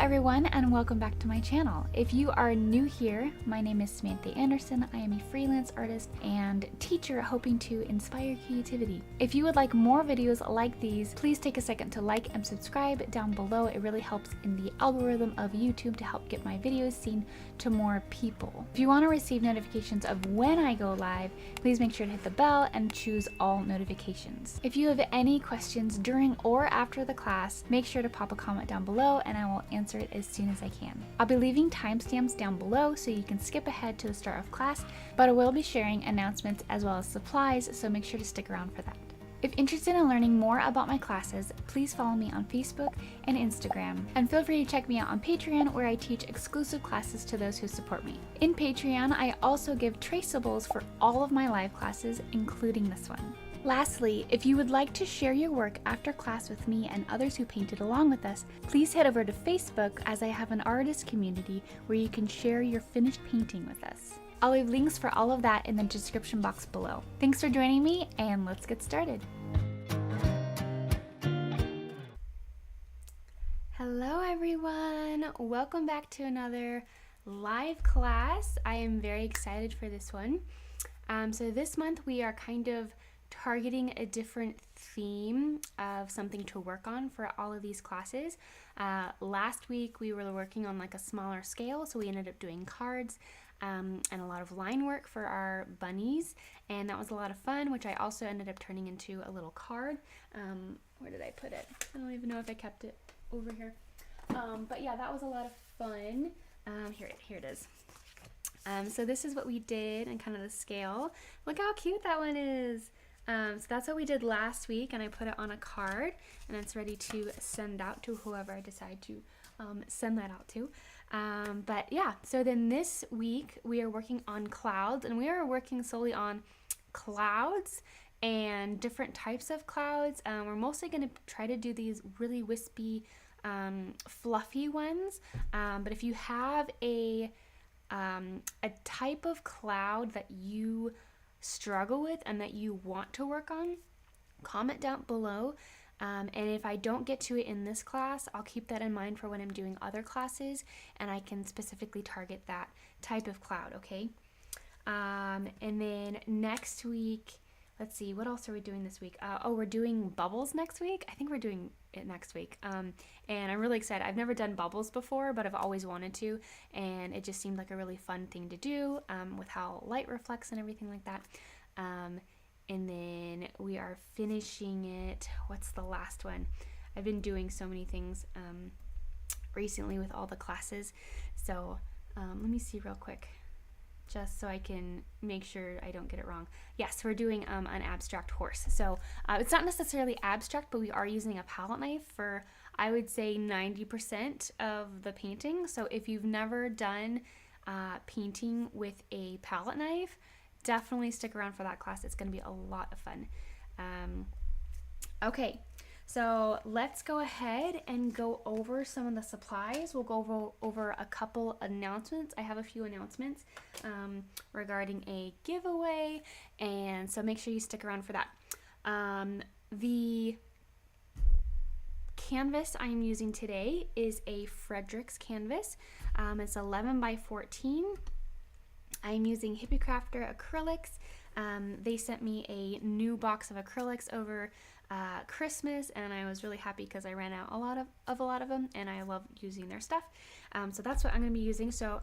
everyone, and welcome back to my channel. If you are new here, my name is Samantha Anderson. I am a freelance artist and teacher hoping to inspire creativity. If you would like more videos like these, please take a second to like and subscribe down below. It really helps in the algorithm of YouTube to help get my videos seen to more people. If you want to receive notifications of when I go live, please make sure to hit the bell and choose all notifications. If you have any questions during or after the class, make sure to pop a comment down below and I will answer it as soon as I can. I'll be leaving timestamps down below so you can skip ahead to the start of class, but I will be sharing announcements as well as supplies, so make sure to stick around for that. If interested in learning more about my classes, please follow me on Facebook and Instagram, and feel free to check me out on Patreon, where I teach exclusive classes to those who support me. In Patreon, I also give traceables for all of my live classes, including this one. Lastly, if you would like to share your work after class with me and others who painted along with us, please head over to Facebook, as I have an artist community where you can share your finished painting with us. I'll leave links for all of that in the description box below. Thanks for joining me, and let's get started. Hello everyone, welcome back to another live class. I am very excited for this one. So this month we are kind of targeting a different theme of something to work on for all of these classes. Last week we were working on like a smaller scale, so we ended up doing cards and a lot of line work for our bunnies, and that was a lot of fun, which I also ended up turning into a little card. Where did I put it? I don't even know if I kept it over here. But yeah, that was a lot of fun. Here it is. So this is what we did and kind of the scale. Look how cute that one is. So that's what we did last week, and I put it on a card and it's ready to send out to whoever I decide to send that out to. But yeah, so then this week we are working on clouds, and we are working solely on clouds and different types of clouds. We're mostly going to try to do these really wispy, fluffy ones. But if you have a type of cloud that you struggle with and that you want to work on, comment down below, and if I don't get to it in this class, I'll keep that in mind for when I'm doing other classes, and I can specifically target that type of cloud, okay? And then next week, let's see, what else are we doing this week? We're doing bubbles next week. I think we're doing it next week. And I'm really excited. I've never done bubbles before, but I've always wanted to, and it just seemed like a really fun thing to do with how light reflects and everything like that. And then we are finishing it. What's the last one? I've been doing so many things recently with all the classes. So let me see real quick, just so I can make sure I don't get it wrong. Yes, we're doing an abstract horse. So it's not necessarily abstract, but we are using a palette knife for, I would say, 90% of the painting. So if you've never done painting with a palette knife, definitely stick around for that class. It's going to be a lot of fun. Okay, so let's go ahead and go over some of the supplies. We'll go over a couple announcements. I have a few announcements regarding a giveaway, and so make sure you stick around for that. The canvas I'm using today is a Frederick's canvas. It's 11 by 14. I'm using Hippie Crafter acrylics. They sent me a new box of acrylics over Christmas, and I was really happy because I ran out a lot of them, and I love using their stuff. So that's what I'm going to be using. So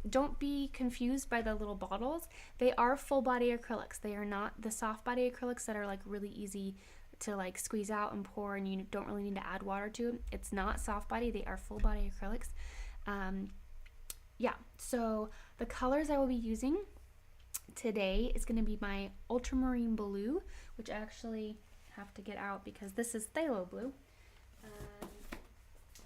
don't be confused by the little bottles. They are full body acrylics. They are not the soft body acrylics that are like really easy to like squeeze out and pour, and you don't really need to add water to them. It's not soft body. They are full body acrylics. Yeah, so the colors I will be using today is going to be my Ultramarine Blue, which I actually have to get out because this is phthalo blue.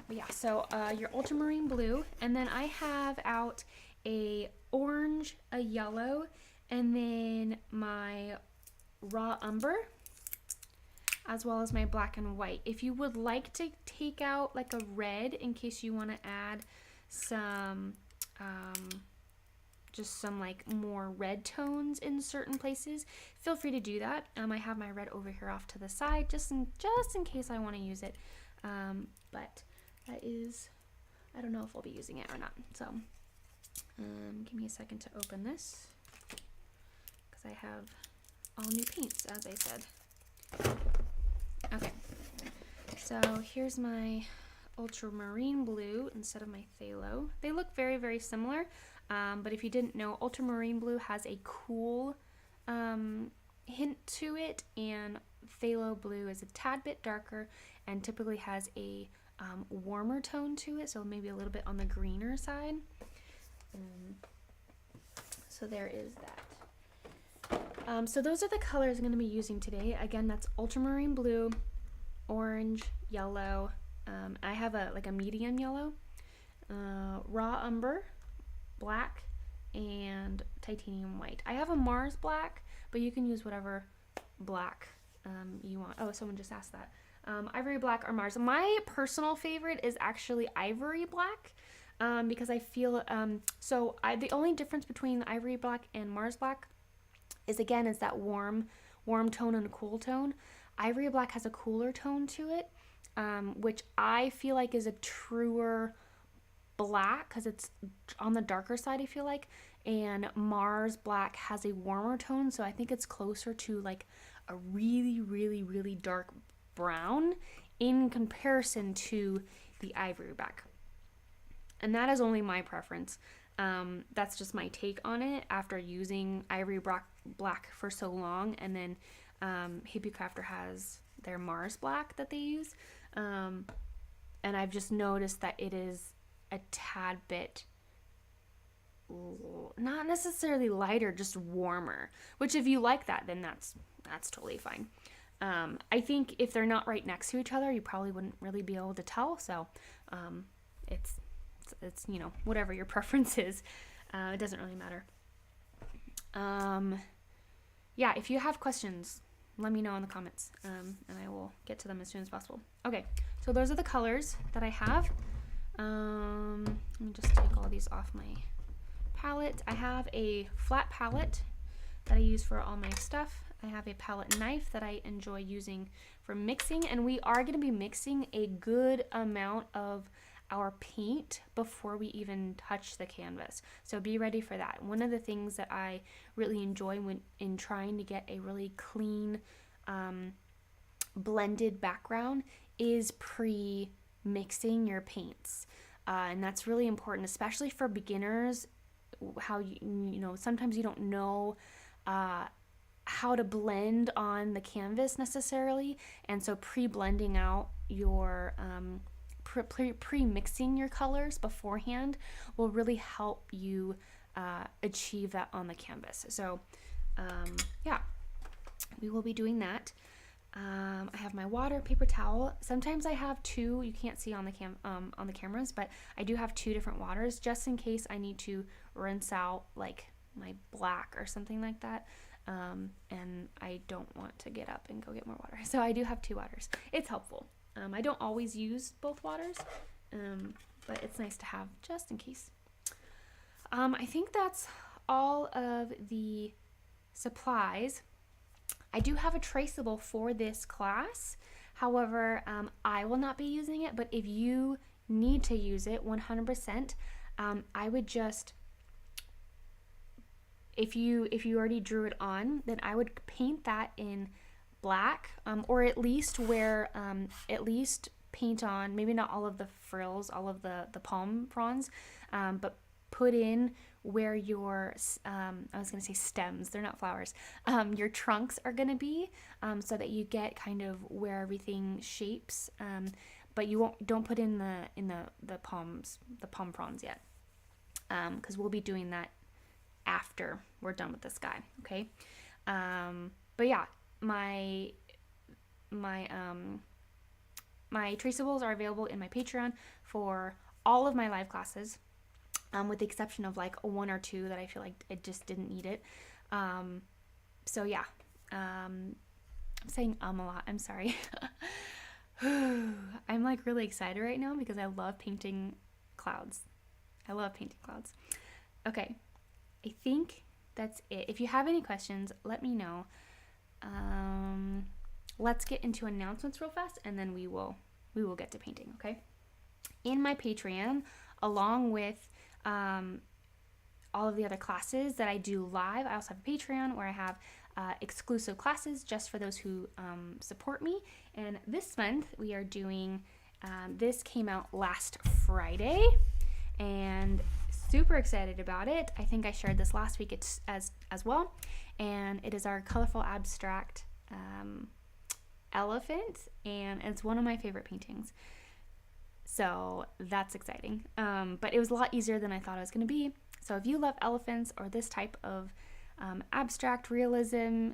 But yeah, so your Ultramarine Blue, and then I have out a orange, a yellow, and then my raw umber, as well as my black and white. If you would like to take out like a red in case you want to add some just some like more red tones in certain places, feel free to do that. I have my red over here off to the side just in case I want to use it. But that is I don't know if I'll be using it or not. So give me a second to open this because I have all new paints, as I said. Okay, so here's my Ultramarine Blue instead of my Phthalo. They look very, very similar, but if you didn't know, Ultramarine Blue has a cool hint to it, and Phthalo Blue is a tad bit darker and typically has a warmer tone to it, so maybe a little bit on the greener side. So there is that. So those are the colors I'm going to be using today. Again, that's Ultramarine Blue, orange, yellow. I have a medium yellow, raw umber, black, and titanium white. I have a Mars black, but you can use whatever black you want. Oh, someone just asked that. Ivory black or Mars. My personal favorite is actually ivory black, because I feel the only difference between ivory black and Mars black is that warm tone and cool tone. Ivory black has a cooler tone to it, which I feel like is a truer black because it's on the darker side, I feel like, and Mars black has a warmer tone, so I think it's closer to like a really, really, really dark brown in comparison to the ivory black. And that is only my preference. That's just my take on it after using ivory black for so long, and then Hippie Crafter has their Mars black that they use, and I've just noticed that it is a tad bit not necessarily lighter, just warmer, which if you like that, then that's totally fine. I think if they're not right next to each other, you probably wouldn't really be able to tell, so it's whatever your preference is, it doesn't really matter. Yeah, if you have questions, let me know in the comments, and I will get to them as soon as possible. Okay, so those are the colors that I have. Let me just take all these off my palette. I have a flat palette that I use for all my stuff. I have a palette knife that I enjoy using for mixing, and we are going to be mixing a good amount of our paint before we even touch the canvas, so be ready for that. One of the things that I really enjoy when in trying to get a really clean blended background is pre-mixing your paints, and that's really important, especially for beginners. How sometimes you don't know how to blend on the canvas necessarily, and so pre-blending out your pre-mixing your colors beforehand will really help you achieve that on the canvas. So yeah, we will be doing that. I have my water, paper towel. Sometimes I have two. You can't see on the cameras, but I do have two different waters just in case I need to rinse out like my black or something like that, and I don't want to get up and go get more water. So I do have two waters. It's helpful. I don't always use both waters, but it's nice to have just in case. I think that's all of the supplies. I do have a traceable for this class. However, I will not be using it, but if you need to use it 100%, I would just, if you already drew it on, then I would paint that in black, or at least paint on, maybe not all of the frills, all of the palm fronds, but put in where your, I was going to say stems, they're not flowers, your trunks are going to be, so that you get kind of where everything shapes, but don't put in the palm fronds yet, because we'll be doing that after we're done with this guy, okay? But yeah, my traceables are available in my Patreon for all of my live classes, with the exception of like one or two that I feel like it just didn't need it. So yeah, I'm saying a lot, I'm sorry. I'm like really excited right now because I love painting clouds. Okay, I think that's it. If you have any questions, let me know. Let's get into announcements real fast, and then we will get to painting, okay? in my Patreon, along with all of the other classes that I do live. I also have a Patreon where I have exclusive classes just for those who support me. And this month we are doing, this came out last Friday, and super excited about it. I think I shared this last week as well. And it is our colorful abstract elephant, and it's one of my favorite paintings. So that's exciting. But it was a lot easier than I thought it was going to be. So if you love elephants or this type of abstract realism,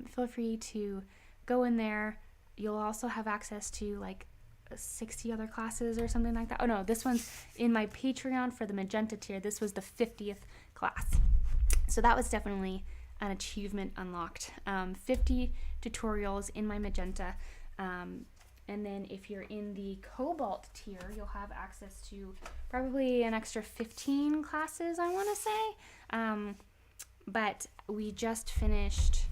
feel free to go in there. You'll also have access to like 60 other classes or something like that. Oh no, this one's in my Patreon for the magenta tier. This was the 50th class. So that was definitely an achievement unlocked. 50 tutorials in my magenta. And then if you're in the cobalt tier, you'll have access to probably an extra 15 classes, I want to say. But we just finished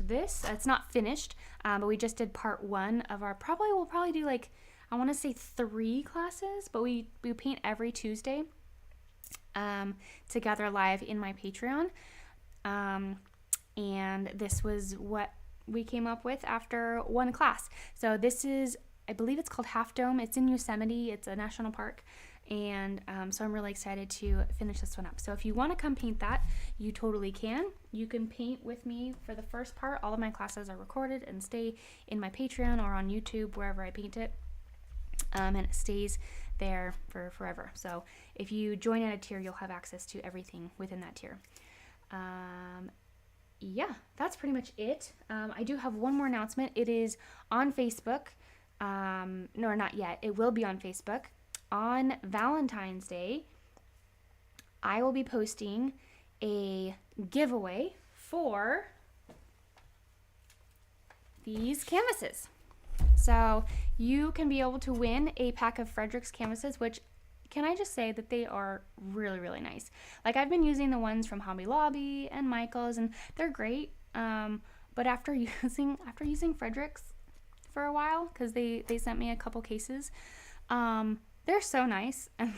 this. It's not finished, but we just did part 1 of our, we'll probably do like, I want to say 3 classes, but we paint every Tuesday together live in my Patreon. And this was what we came up with after 1 class. So this is, I believe it's called Half Dome. It's in Yosemite. It's a national park. And so I'm really excited to finish this one up. So if you want to come paint that, you totally can. You can paint with me for the first part. All of my classes are recorded and stay in my Patreon or on YouTube, wherever I paint it. And it stays there for forever. So if you join at a tier, you'll have access to everything within that tier. Yeah, that's pretty much it. I do have one more announcement. It is on Facebook. No, not yet. It will be on Facebook. On Valentine's Day, I will be posting a giveaway for these canvases. So you can be able to win a pack of Frederick's canvases, which, can I just say that they are really, really nice. Like, I've been using the ones from Hobby Lobby and Michael's, and they're great. But after using Frederick's for a while, because they sent me a couple cases, they're so nice, and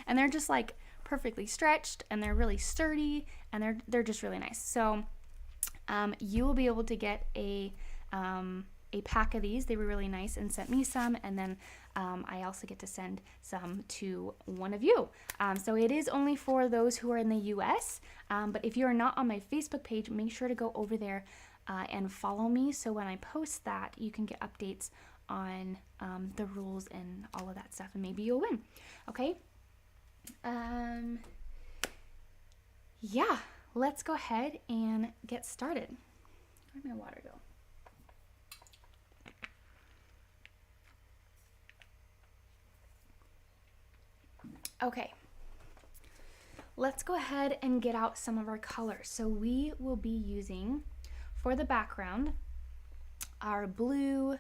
and they're just like perfectly stretched, and they're really sturdy, and they're just really nice. So you will be able to get a pack of these. They were really nice and sent me some, and then I also get to send some to one of you. So it is only for those who are in the US, but if you are not on my Facebook page, make sure to go over there and follow me, so when I post that, you can get updates on the rules and all of that stuff, and maybe you'll win. Okay? Yeah, let's go ahead and get started. Where'd my water go? Okay, let's go ahead and get out some of our colors. So we will be using, for the background, our blue,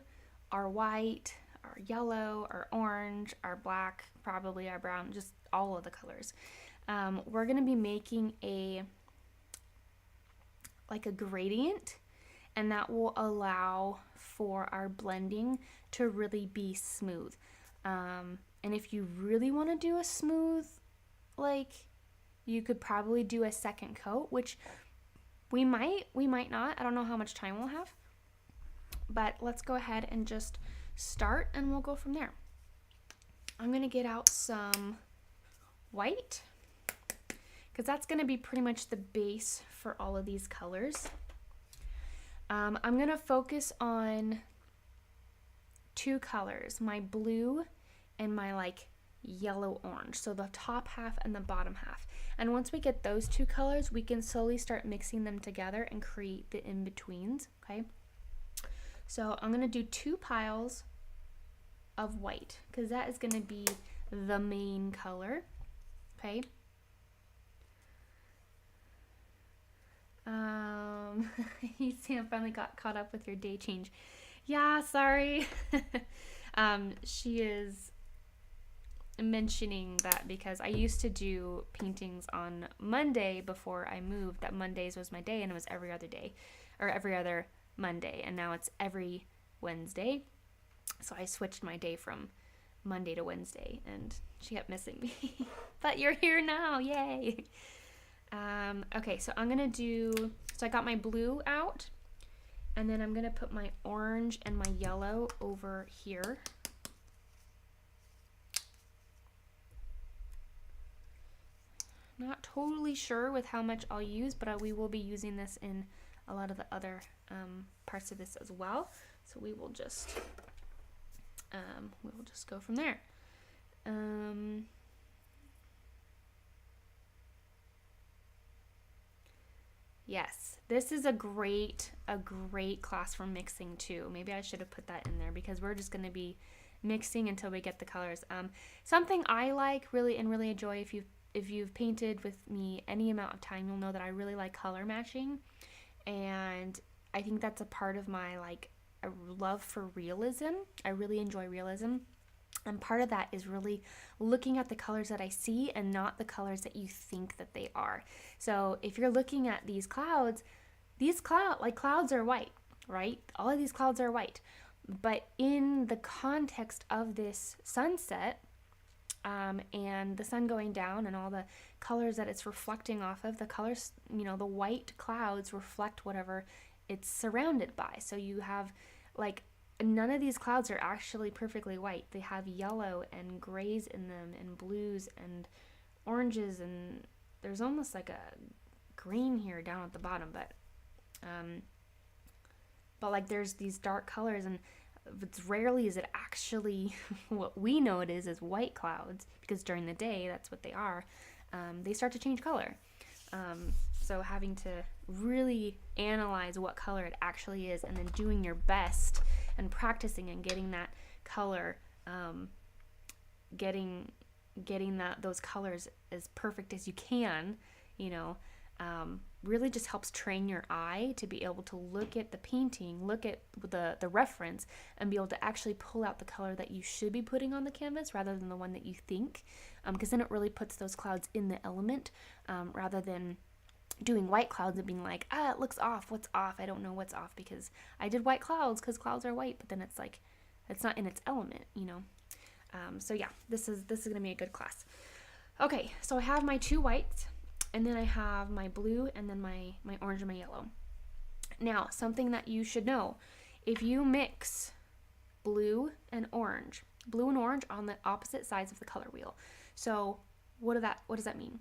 our white, our yellow, our orange, our black, probably our brown, just all of the colors. We're going to be making a gradient, and that will allow for our blending to really be smooth. And if you really want to do a smooth, you could probably do a second coat, which we might not. I don't know how much time we'll have. But let's go ahead and just start, and we'll go from there. I'm going to get out some white, because that's going to be pretty much the base for all of these colors. I'm going to focus on 2 colors, my blue and my yellow orange, so the top half and the bottom half. And once we get those 2 colors, we can slowly start mixing them together and create the in-betweens. Okay, so I'm going to do 2 piles of white, because that is going to be the main color. Okay, Sam finally got caught up with your day change. Yeah, sorry. She is mentioning that because I used to do paintings on Monday before I moved. That Mondays was my day, and it was every other day, or every other Monday, and now it's every Wednesday. So I switched my day from Monday to Wednesday, and she kept missing me. But you're here now, yay! Okay, so I'm gonna do, so I got my blue out, and then I'm gonna put my orange and my yellow over here. Not totally sure with how much I'll use, but we will be using this in a lot of the other parts of this as well. So we will just go from there. Yes, this is a great class for mixing too. Maybe I should have put that in there because we're just going to be mixing until we get the colors. Something I like really enjoy, if you've painted with me any amount of time, you'll know that I really like color matching, and I think that's a part of my a love for realism. I really enjoy realism, and part of that is really looking at the colors that I see and not the colors that you think that they are. So if you're looking at these clouds are white, right? All of these clouds are white, but in the context of this sunset, and the sun going down and all the colors that it's reflecting off of, the colors, the white clouds reflect whatever it's surrounded by. So you have none of these clouds are actually perfectly white. They have yellow and grays in them and blues and oranges, and there's almost like a green here down at the bottom, but there's these dark colors, and it's rarely is it actually what we know it is white clouds, because during the day that's what they are. They start to change color. So having to really analyze what color it actually is, and then doing your best and practicing and getting that color, getting those colors as perfect as you can, really just helps train your eye to be able to look at the painting, look at the reference, and be able to actually pull out the color that you should be putting on the canvas rather than the one that you think, because then it really puts those clouds in the element, rather than doing white clouds and being like, it looks off, what's off? I don't know what's off because I did white clouds because clouds are white, but then it's it's not in its element, so yeah, this is gonna be a good class. Okay, so I have my two whites, and then I have my blue, and then my orange and my yellow. Now, something that you should know, if you mix blue and orange on the opposite sides of the color wheel. So what does that mean?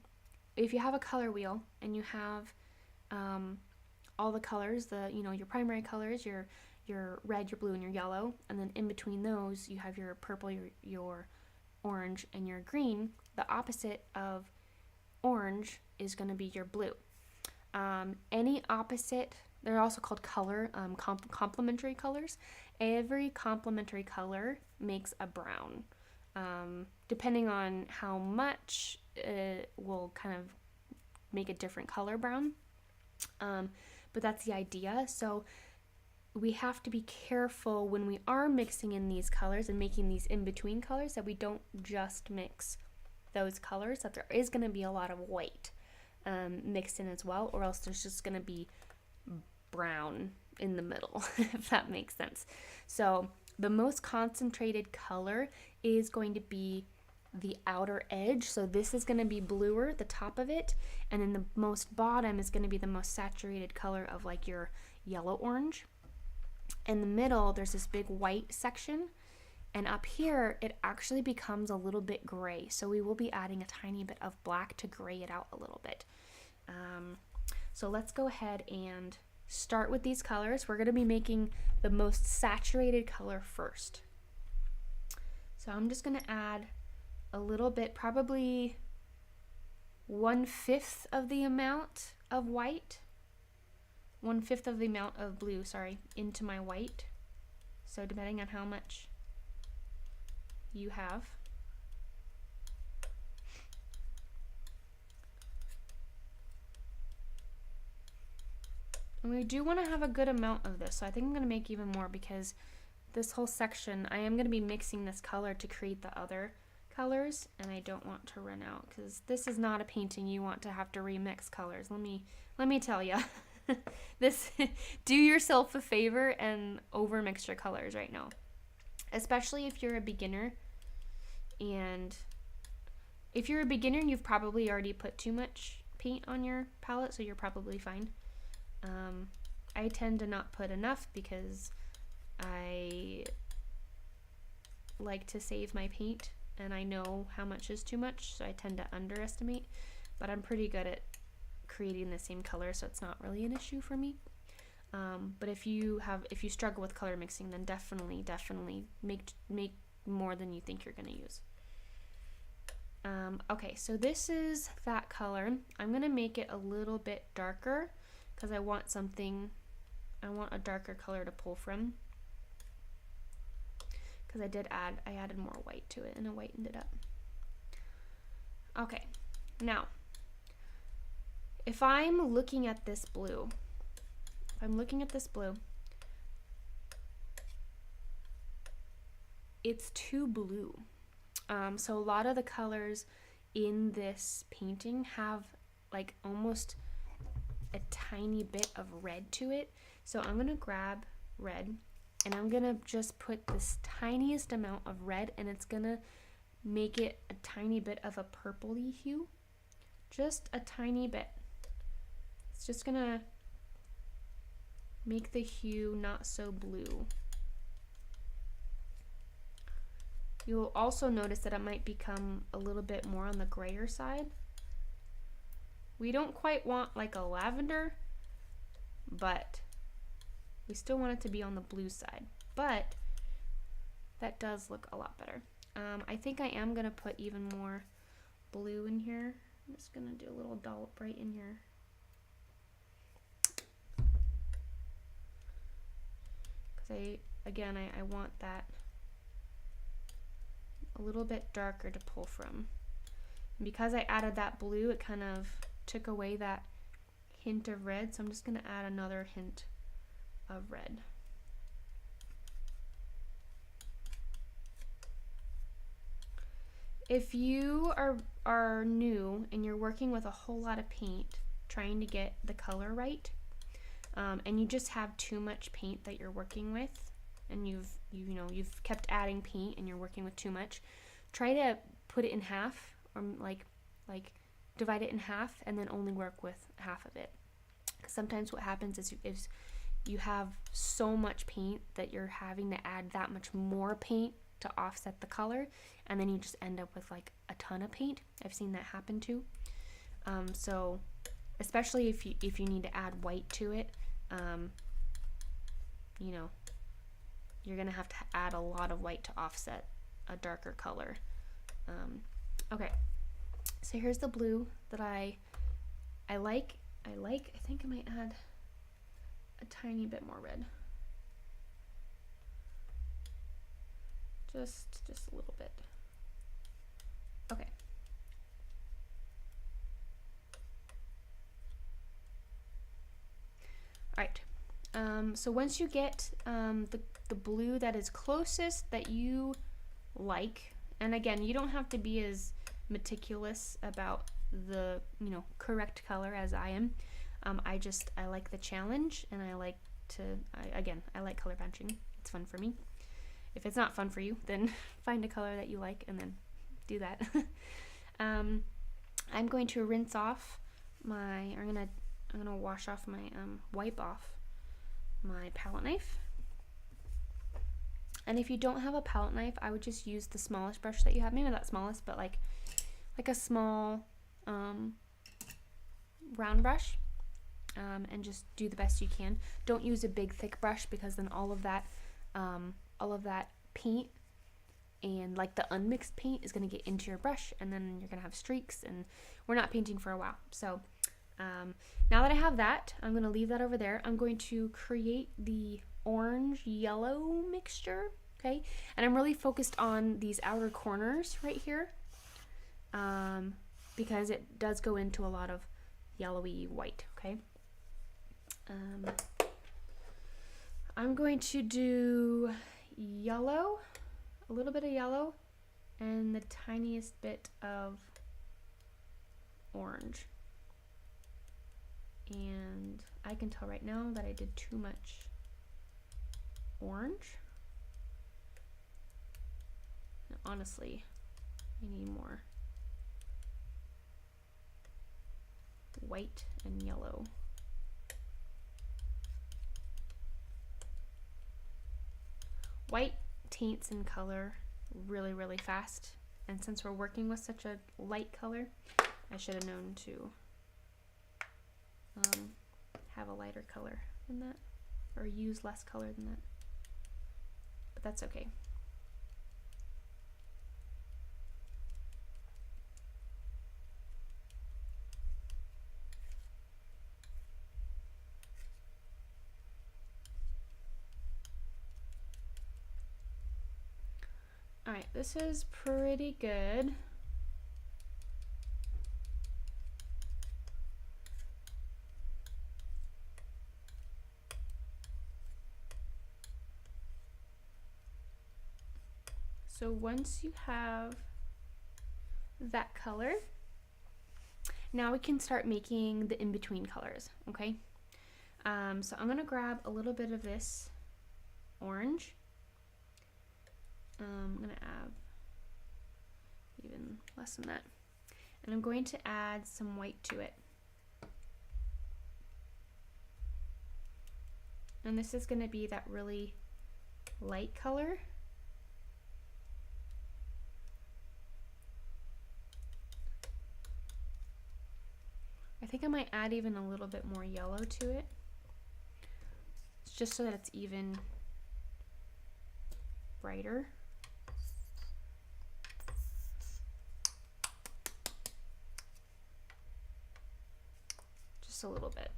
If you have a color wheel and you have all the colors, your primary colors, your red, your blue, and your yellow, and then in between those you have your purple, your orange, and your green, the opposite of orange is going to be your blue. Any opposite, they're also called color, complementary colors. Every complementary color makes a brown. Depending on how much, it will kind of make a different color brown. But that's the idea. So we have to be careful when we are mixing in these colors and making these in-between colors that we don't just mix those colors, that there is going to be a lot of white mixed in as well, or else there's just going to be brown in the middle, if that makes sense. So the most concentrated color is going to be the outer edge. So this is going to be bluer, the top of it, and then the most bottom is going to be the most saturated color of your yellow orange. In the middle, there's this big white section, and up here it actually becomes a little bit gray. So we will be adding a tiny bit of black to gray it out a little bit. So let's go ahead and start with these colors. We're going to be making the most saturated color first. So I'm just going to add a little bit, probably 1/5 of the amount of white, 1/5 of the amount of blue, into my white. So depending on how much you have. And we do want to have a good amount of this, so I think I'm going to make even more, because this whole section, I am going to be mixing this color to create the other colors, and I don't want to run out, because this is not a painting you want to have to remix colors. Let me tell you. This, do yourself a favor and over mix your colors right now. especially if you're a beginner. And if you're a beginner, you've probably already put too much paint on your palette, so you're probably fine. I tend to not put enough because I like to save my paint, and I know how much is too much, so I tend to underestimate, but I'm pretty good at creating the same color, so it's not really an issue for me. But if you struggle with color mixing, then definitely make more than you think you're going to use. Okay, so this is that color. I'm going to make it a little bit darker because I want a darker color to pull from. Because I added more white to it, and I whitened it up. Okay, now, if I'm looking at this blue, it's too blue. So a lot of the colors in this painting have like almost a tiny bit of red to it. So I'm gonna grab red, and I'm gonna just put this tiniest amount of red, and it's gonna make it a tiny bit of a purpley hue. Just a tiny bit. It's just gonna make the hue not so blue. You'll also notice that it might become a little bit more on the grayer side. We don't quite want like a lavender, but we still want it to be on the blue side. But that does look a lot better. I think I am gonna put even more blue in here. I'm just gonna do a little dollop right in here. Because I want that a little bit darker to pull from. And because I added that blue, it kind of took away that hint of red, so I'm just going to add another hint of red. If you are new and you're working with a whole lot of paint trying to get the color right, and you just have too much paint that you're working with, and you've kept adding paint and you're working with too much, try to put it in half, or like divide it in half and then only work with half of it. Because sometimes what happens is you have so much paint that you're having to add that much more paint to offset the color, and then you just end up with like a ton of paint. I've seen that happen too. So especially if you need to add white to it, you're gonna have to add a lot of white to offset a darker color. Okay, so here's the blue that I like. I think I might add a tiny bit more red. Just a little bit. Okay. All right. So once you get the blue that is closest that you like, and again, you don't have to be as meticulous about the correct color as I am. I like the challenge, and I like color punching. It's fun for me. If it's not fun for you, then find a color that you like and then do that. I'm going to rinse off I'm gonna wash off my wipe off my palette knife. And if you don't have a palette knife, I would just use the smallest brush that you have. Maybe not smallest, but like a small round brush, and just do the best you can. Don't use a big thick brush, because then all of that paint and like the unmixed paint is going to get into your brush, and then you're going to have streaks, and we're not painting for a while. So now that I have that, I'm going to leave that over there. I'm going to create the orange yellow mixture, okay? And I'm really focused on these outer corners right here, because it does go into a lot of yellowy white, okay? I'm going to do yellow, a little bit of yellow, and the tiniest bit of orange. And I can tell right now that I did too much orange. honestly, I need more white and yellow. White taints in color really, really fast. And since we're working with such a light color, I should have known to have a lighter color than that, or use less color than that. But that's okay. All right, this is pretty good. So once you have that color, now we can start making the in-between colors, okay? So I'm gonna grab a little bit of this orange. I'm gonna add even less than that. And I'm going to add some white to it. And this is gonna be that really light color. I think I might add even a little bit more yellow to it. It's just so that it's even brighter. Just a little bit.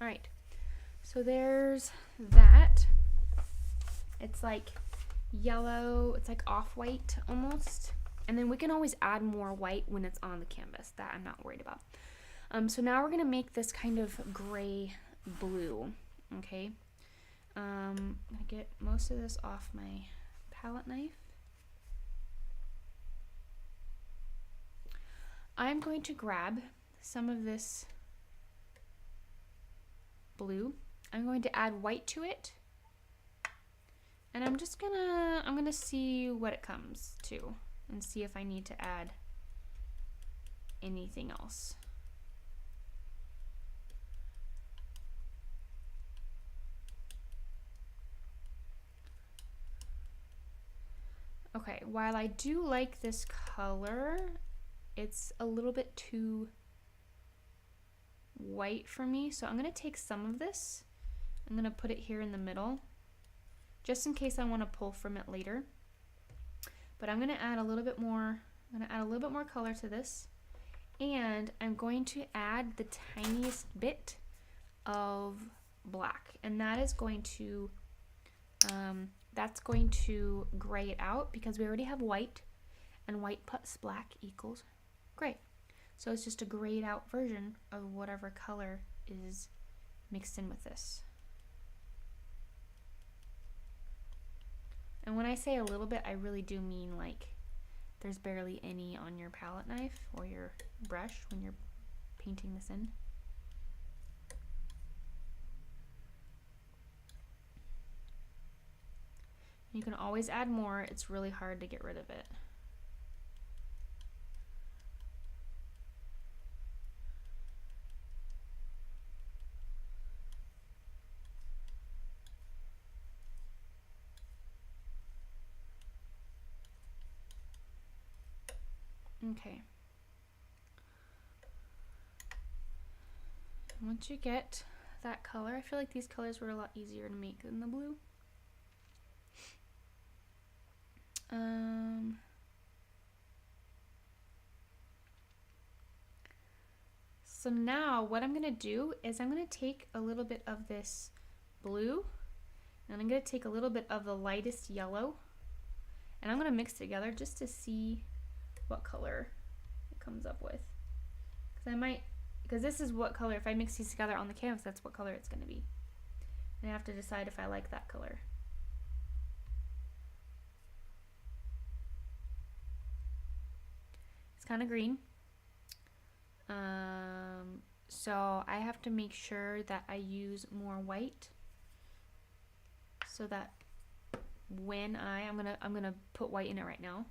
All right, so there's that. It's like yellow, it's like off-white almost. And then we can always add more white when it's on the canvas. That I'm not worried about. So now we're gonna make this kind of gray blue, okay? I'm gonna get most of this off my palette knife. I'm going to grab some of this blue. I'm going to add white to it. And I'm gonna see what it comes to and see if I need to add anything else. Okay, while I do like this color, it's a little bit too white for me, so I'm gonna take some of this. I'm gonna put it here in the middle, just in case I want to pull from it later. But I'm gonna add a little bit more. I'm gonna add a little bit more color to this, and I'm going to add the tiniest bit of black, and that is going to gray it out because we already have white, and white plus black equals gray. So it's just a grayed out version of whatever color is mixed in with this. And when I say a little bit, I really do mean like there's barely any on your palette knife or your brush when you're painting this in. You can always add more. It's really hard to get rid of it. Okay. Once you get that color, I feel like these colors were a lot easier to make than the blue. So now what I'm gonna do is I'm gonna take a little bit of this blue, and I'm gonna take a little bit of the lightest yellow, and I'm gonna mix together just to see what color it comes up with. Because this is what color, if I mix these together on the canvas, that's what color it's gonna be. And I have to decide if I like that color. It's kind of green. So I have to make sure that I use more white so that when I'm gonna put white in it right now,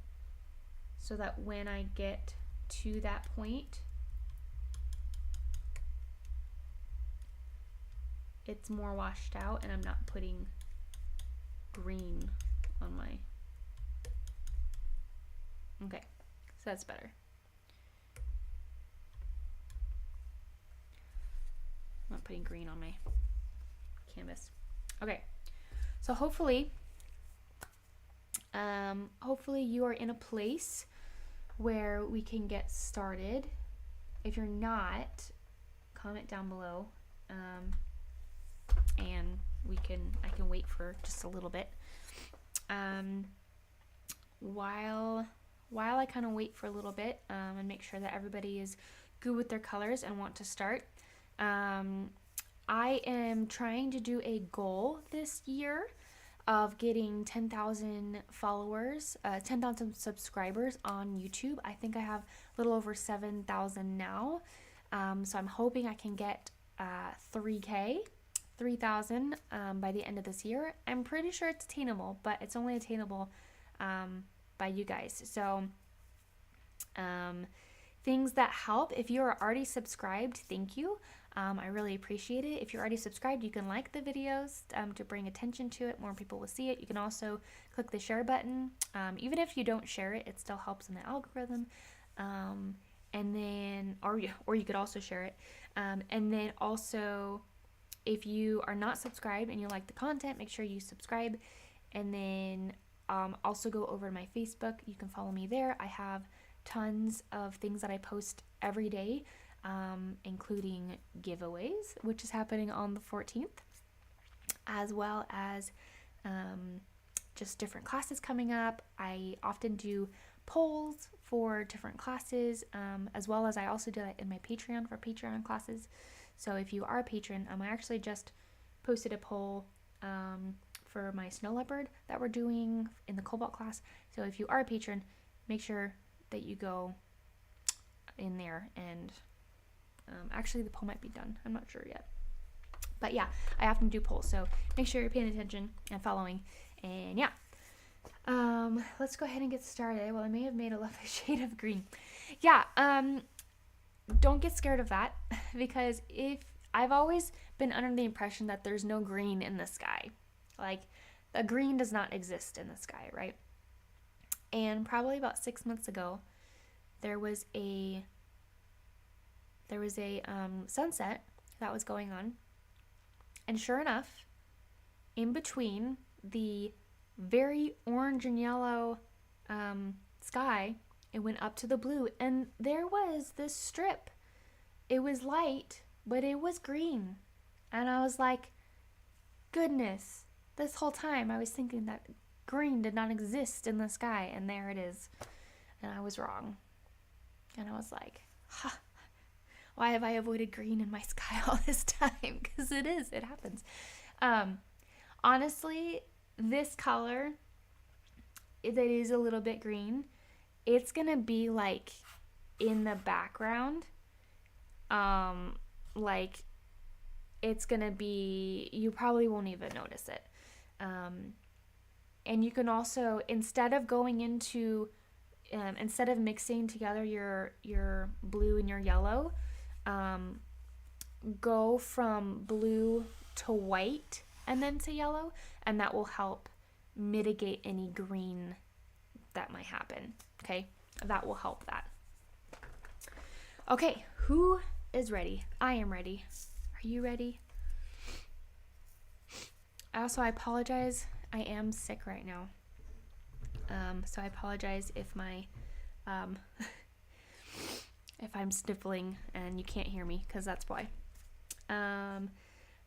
so that when I get to that point, it's more washed out and I'm not putting green on my, okay, so that's better. I'm not putting green on my canvas. Okay, so hopefully you are in a place where we can get started. If you're not, comment down below, and I can wait for just a little bit. While I kind of wait for a little bit, and make sure that everybody is good with their colors and want to start. I am trying to do a goal this year of getting 10,000 followers, 10,000 subscribers on YouTube. I think I have a little over 7,000 now. So I'm hoping I can get 3,000 by the end of this year. I'm pretty sure it's attainable, but it's only attainable by you guys. So things that help, if you are already subscribed, thank you. I really appreciate it. If you're already subscribed, you can like the videos to bring attention to it. More people will see it. You can also click the share button. Even if you don't share it, it still helps in the algorithm. And then, or you could also share it. And then also, if you are not subscribed and you like the content, make sure you subscribe. And then also go over to my Facebook. You can follow me there. I have tons of things that I post every day, including giveaways, which is happening on the 14th, as well as just different classes coming up. I often do polls for different classes, as well as I also do that in my Patreon for Patreon classes. So if you are a patron, I actually just posted a poll for my snow leopard that we're doing in the Cobalt class. So if you are a patron, make sure that you go in there, and actually the poll might be done. I'm not sure yet. But yeah, I often do polls, so make sure you're paying attention and following. And yeah, let's go ahead and get started. Well, I may have made a lovely shade of green. Yeah, don't get scared of that, because if I've always been under the impression that there's no green in the sky. Like, the green does not exist in the sky, right? And probably about 6 months ago, there was a sunset that was going on, and sure enough, in between the very orange and yellow sky, it went up to the blue, and there was this strip. It was light, but it was green, and I was like, goodness, this whole time I was thinking that green did not exist in the sky, and there it is, and I was wrong. And I was like, why have I avoided green in my sky all this time? Because it happens. Honestly, this color that is a little bit green, it's gonna be like in the background. Like, it's gonna be, you probably won't even notice it. And you can also, instead of mixing together your blue and your yellow, go from blue to white and then to yellow, and that will help mitigate any green that might happen. Okay, that will help that. Okay, who is ready? I am ready. Are you ready? Also, I apologize. I am sick right now. So I apologize if my if I'm sniffling and you can't hear me, because that's why.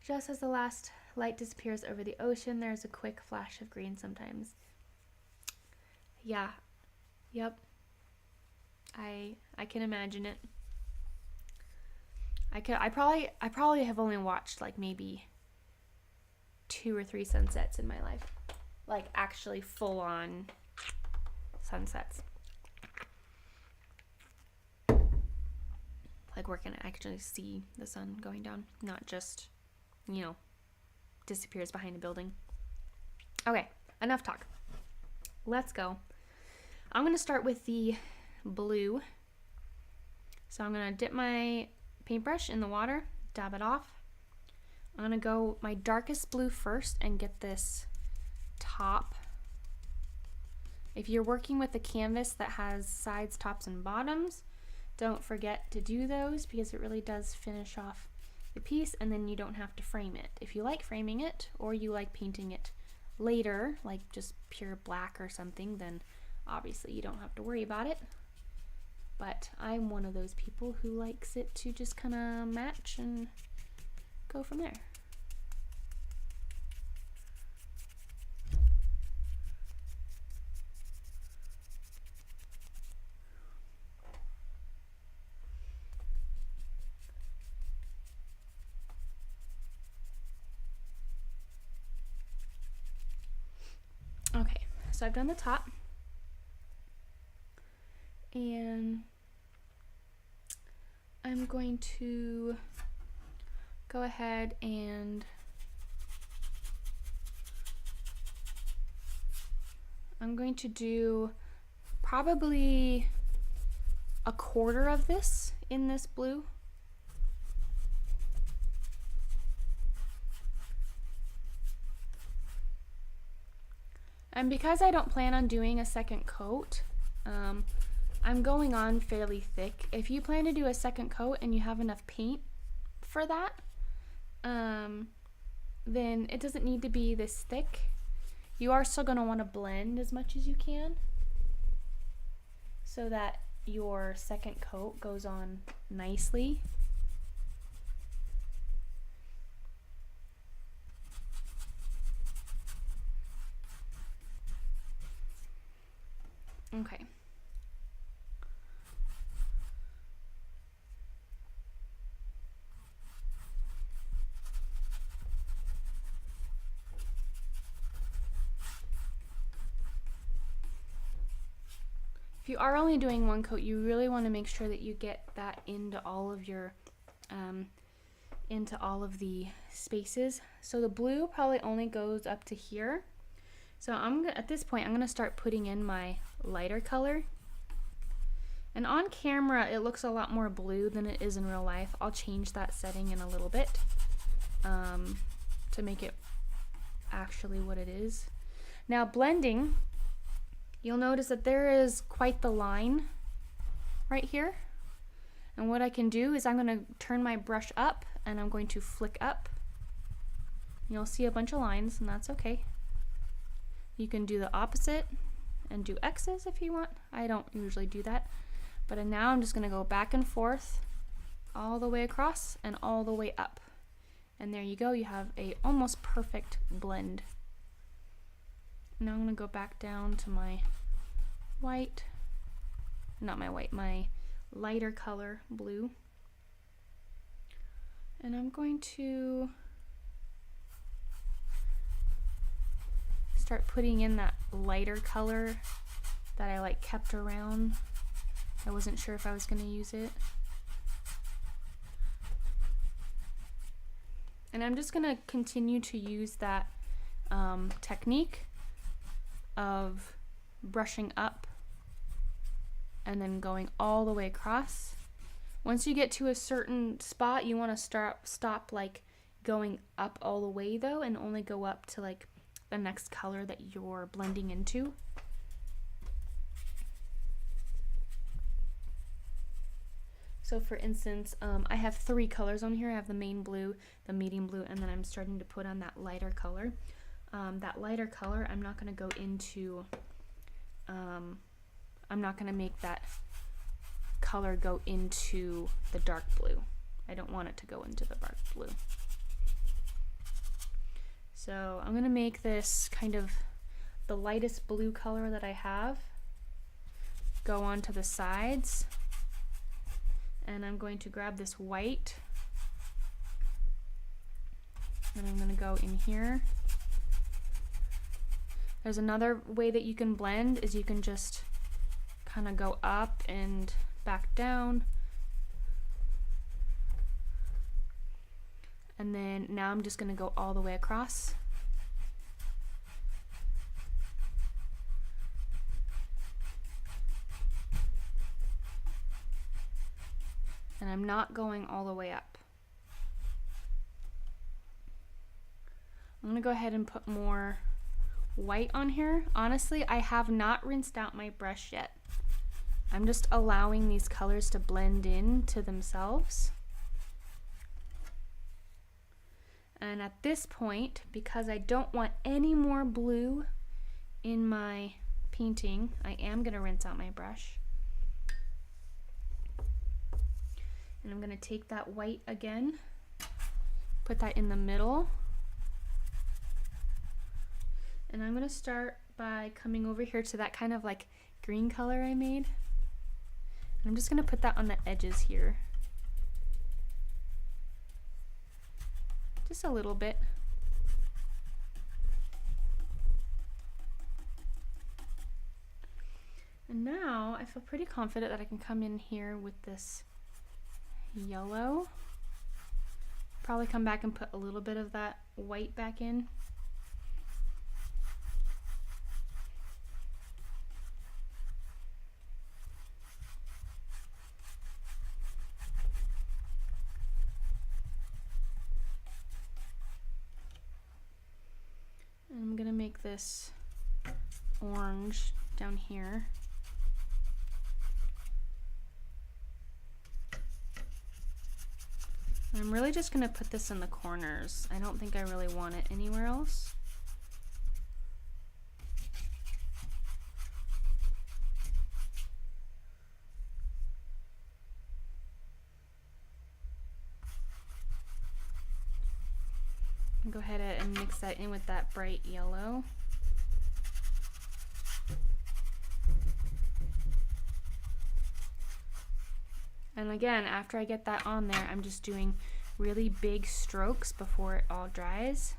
Just as the last light disappears over the ocean, there's a quick flash of green sometimes. Yeah. Yep. I can imagine it. I probably have only watched like maybe 2 or 3 sunsets in my life. Like, actually full on sunsets. like where I can actually see the sun going down, not just, you know, disappears behind a building. Okay, enough talk. Let's go. I'm going to start with the blue. So I'm going to dip my paintbrush in the water, dab it off. I'm going to go my darkest blue first and get this top. If you're working with a canvas that has sides, tops, and bottoms, don't forget to do those because it really does finish off the piece, and then you don't have to frame it. If you like framing it or you like painting it later, like just pure black or something, then obviously you don't have to worry about it. But I'm one of those people who likes it to just kind of match and go from there. Okay, so I've done the top, and I'm going to go ahead and I'm going to do probably a quarter of this in this blue. And because I don't plan on doing a second coat, I'm going on fairly thick. If you plan to do a second coat and you have enough paint for that, then it doesn't need to be this thick. You are still going to want to blend as much as you can so that your second coat goes on nicely. Okay. If you are only doing one coat, you really want to make sure that you get that into all of your the spaces. So the blue probably only goes up to here. So at this point I'm going to start putting in my lighter color. And on camera it looks a lot more blue than it is in real life. I'll change that setting in a little bit to make it actually what it is. Now blending, you'll notice that there is quite the line right here. And what I can do is I'm going to turn my brush up and I'm going to flick up. You'll see a bunch of lines, and that's okay. You can do the opposite and do X's if you want. I don't usually do that. But now I'm just going to go back and forth all the way across and all the way up. And there you go. You have a almost perfect blend. Now I'm going to go back down to my white, not my white, my lighter color blue. And I'm going to start putting in that lighter color that I like kept around. I wasn't sure if I was going to use it. And I'm just going to continue to use that technique of brushing up and then going all the way across. Once you get to a certain spot, you want to stop like going up all the way though, and only go up to like the next color that you're blending into. So for instance, I have 3 colors on here. I have the main blue, the medium blue, and then I'm starting to put on that lighter color. That lighter color, I'm not going to go into, I'm not going to make that color go into the dark blue. I don't want it to go into the dark blue. So I'm going to make this kind of the lightest blue color that I have go onto the sides. And I'm going to grab this white and I'm going to go in here. There's another way that you can blend is you can just kind of go up and back down. And then now I'm just going to go all the way across. And I'm not going all the way up. I'm going to go ahead and put more white on here. Honestly, I have not rinsed out my brush yet. I'm just allowing these colors to blend in to themselves. And at this point, because I don't want any more blue in my painting, I am going to rinse out my brush. And I'm going to take that white again, put that in the middle. And I'm going to start by coming over here to that kind of like green color I made. And I'm just going to put that on the edges here. Just a little bit. And now I feel pretty confident that I can come in here with this yellow. Probably come back and put a little bit of that white back in. And I'm gonna make this orange down here. And I'm really just gonna put this in the corners. I don't think I really want it anywhere else. Go ahead and mix that in with that bright yellow. And again, after I get that on there, I'm just doing really big strokes before it all dries.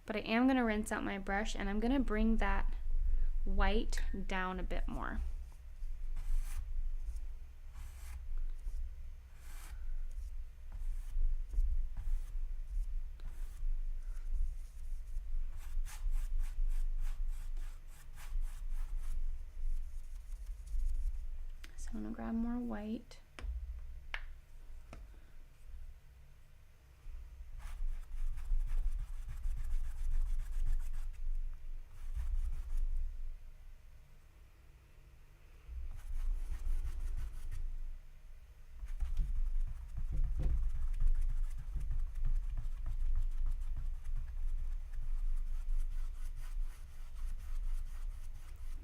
But I am going to rinse out my brush, and I'm going to bring that white down a bit more. I'm going to grab more white.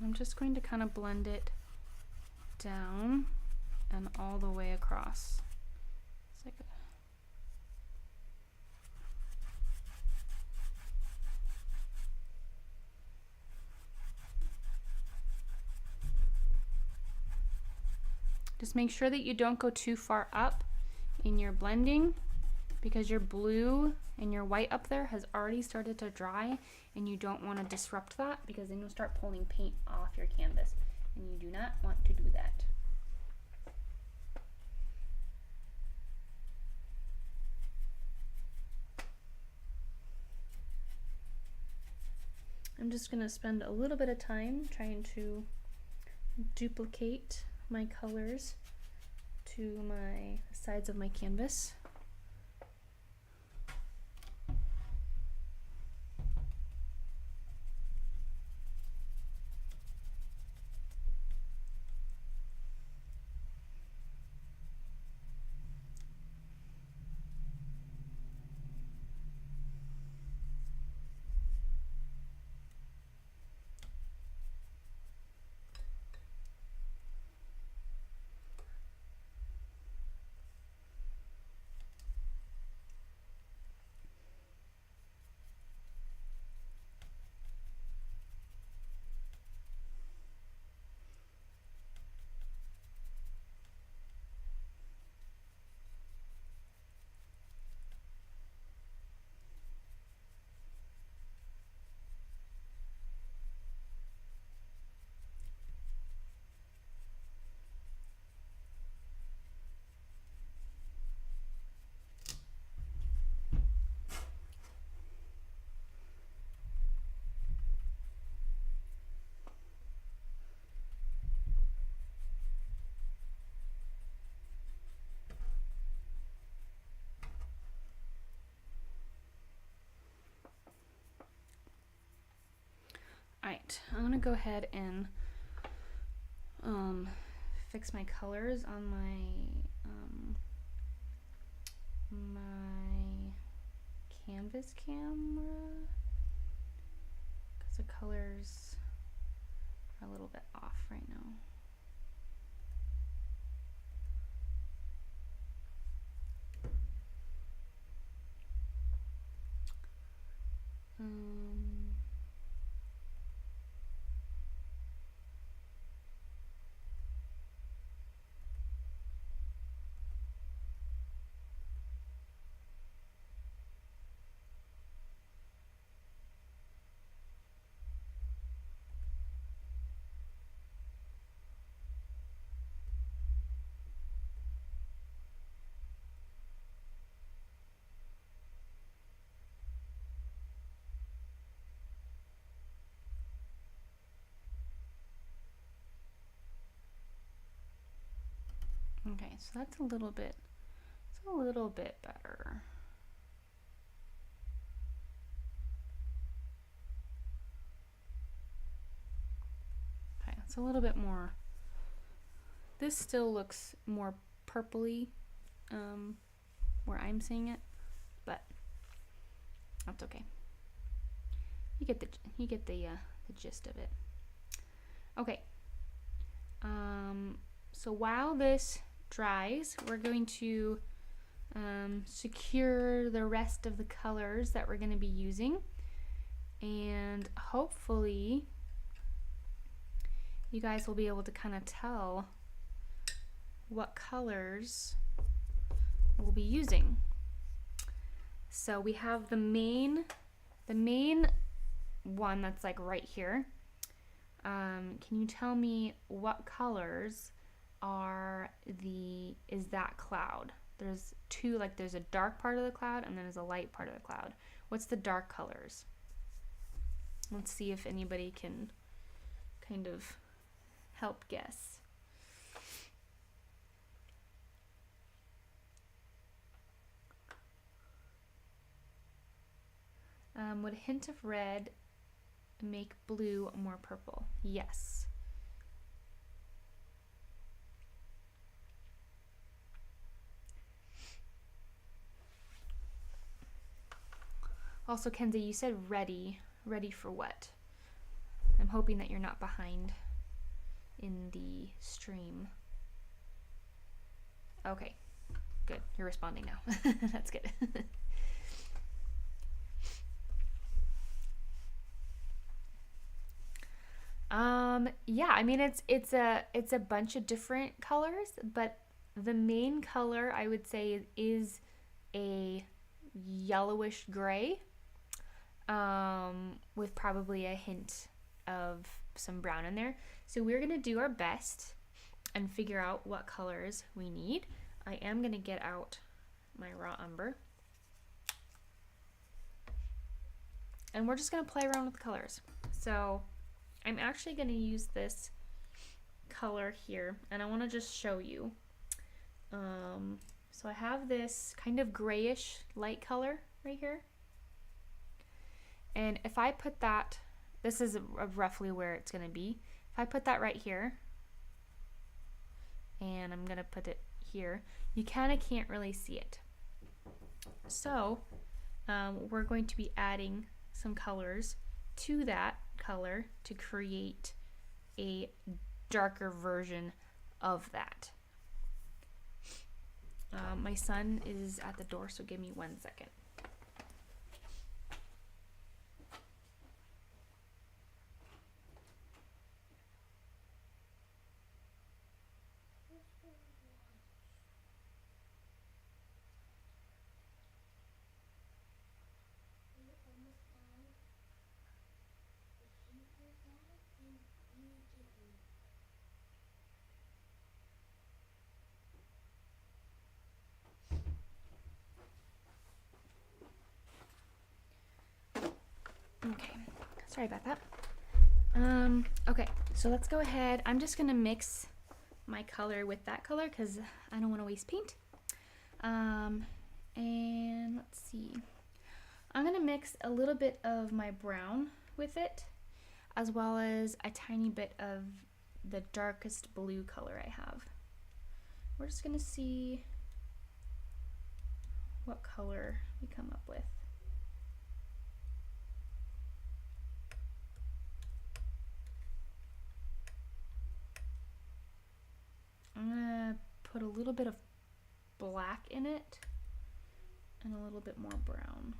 I'm just going to kind of blend it down and all the way across. It's like just make sure that you don't go too far up in your blending, because your blue and your white up there has already started to dry, and you don't want to disrupt that, because then you'll start pulling paint off your canvas, and you do not want to do that. I'm just going to spend a little bit of time trying to duplicate my colors to my sides of my canvas. Alright, I'm gonna go ahead and fix my colors on my canvas camera because the colors are a little bit off right now. Okay, so that's a little bit better. Okay, it's a little bit more. This still looks more purpley where I'm seeing it, but that's okay. You get the gist of it. Okay. So while this dries, we're going to secure the rest of the colors that we're going to be using, and hopefully you guys will be able to kind of tell what colors we'll be using. So we have the main one that's like right here. Can you tell me what colors is that cloud? There's two, like there's a dark part of the cloud and then there's a light part of the cloud. What's the dark colors? Let's see if anybody can kind of help guess. Would a hint of red make blue more purple? Yes. Also, Kenzie, you said ready. Ready for what? I'm hoping that you're not behind in the stream. Okay, good. You're responding now. That's good. Yeah, I mean it's a bunch of different colors, but the main color I would say is a yellowish gray, with probably a hint of some brown in there. So we're gonna do our best and figure out what colors we need. I am gonna get out my raw umber, and we're just gonna play around with the colors. So I'm actually going to use this color here, and I want to just show you. So I have this kind of grayish light color right here, and if I put that, this is roughly where it's going to be. If I put that right here, and I'm going to put it here, you kind of can't really see it. So we're going to be adding some colors to that color to create a darker version of that. My son is at the door, so give me 1 second. Okay, sorry about that. Okay, so let's go ahead. I'm just gonna mix my color with that color because I don't want to waste paint. And let's see. I'm gonna mix a little bit of my brown with it. as well as a tiny bit of the darkest blue color I have. We're just gonna see what color we come up with. I'm gonna put a little bit of black in it and a little bit more brown.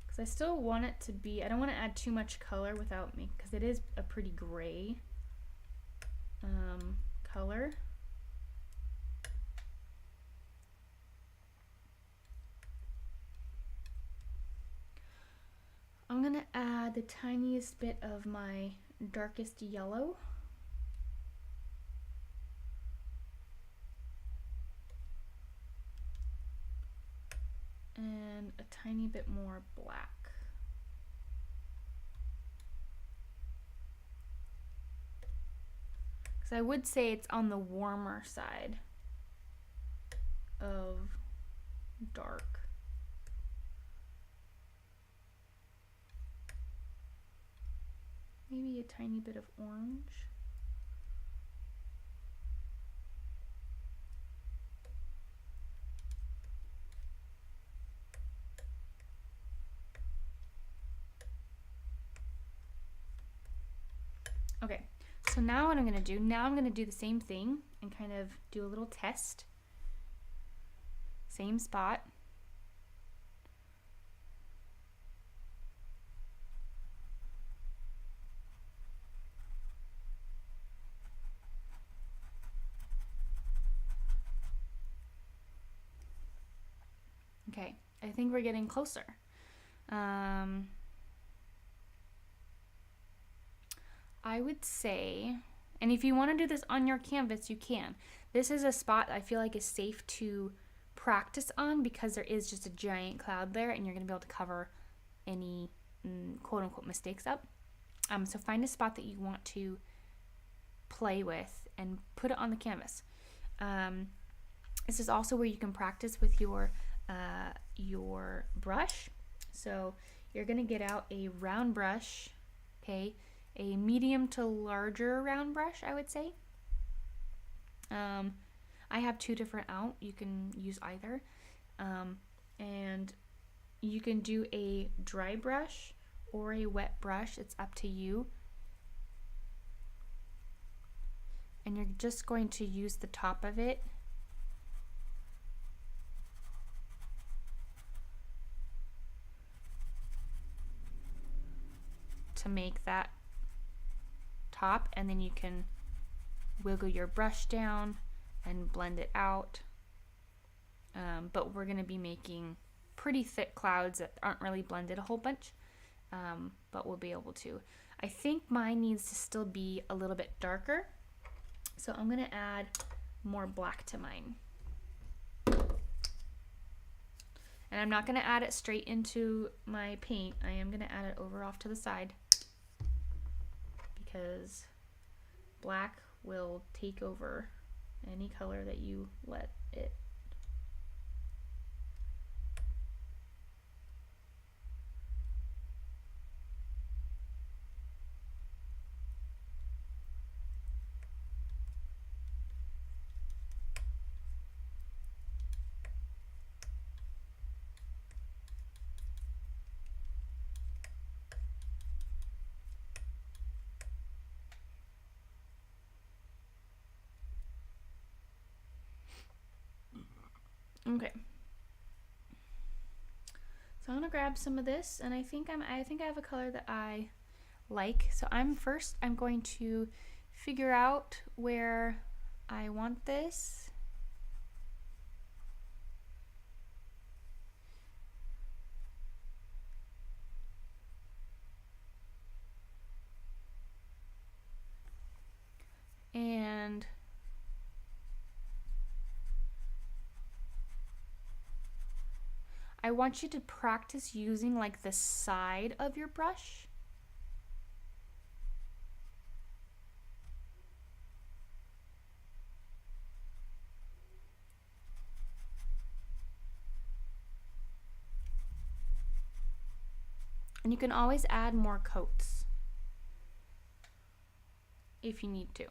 Because I still want it to be, I don't want to add too much color without me, because it is a pretty gray color. I'm gonna add the tiniest bit of my darkest yellow. And a tiny bit more black. Because I would say it's on the warmer side of dark. Maybe a tiny bit of orange. Okay, so now what I'm gonna do, I'm gonna do the same thing and kind of do a little test. Same spot. Okay, I think we're getting closer. I would say, and if you want to do this on your canvas, you can. This is a spot I feel like is safe to practice on because there is just a giant cloud there and you're going to be able to cover any quote-unquote mistakes up. So find a spot that you want to play with and put it on the canvas. This is also where you can practice with your brush. So you're going to get out a round brush, okay, a medium to larger round brush, I would say. I have two different out. You can use either. And you can do a dry brush or a wet brush. It's up to you. And you're just going to use the top of it to make that top, and then you can wiggle your brush down and blend it out. But we're going to be making pretty thick clouds that aren't really blended a whole bunch, but we'll be able to. I think mine needs to still be a little bit darker, so I'm going to add more black to mine. And I'm not going to add it straight into my paint. I am going to add it over off to the side, because black will take over any color that you let it. Okay. So I'm gonna grab some of this, and I think I have a color that I like. So I'm going to figure out where I want this. And I want you to practice using like the side of your brush. And you can always add more coats if you need to.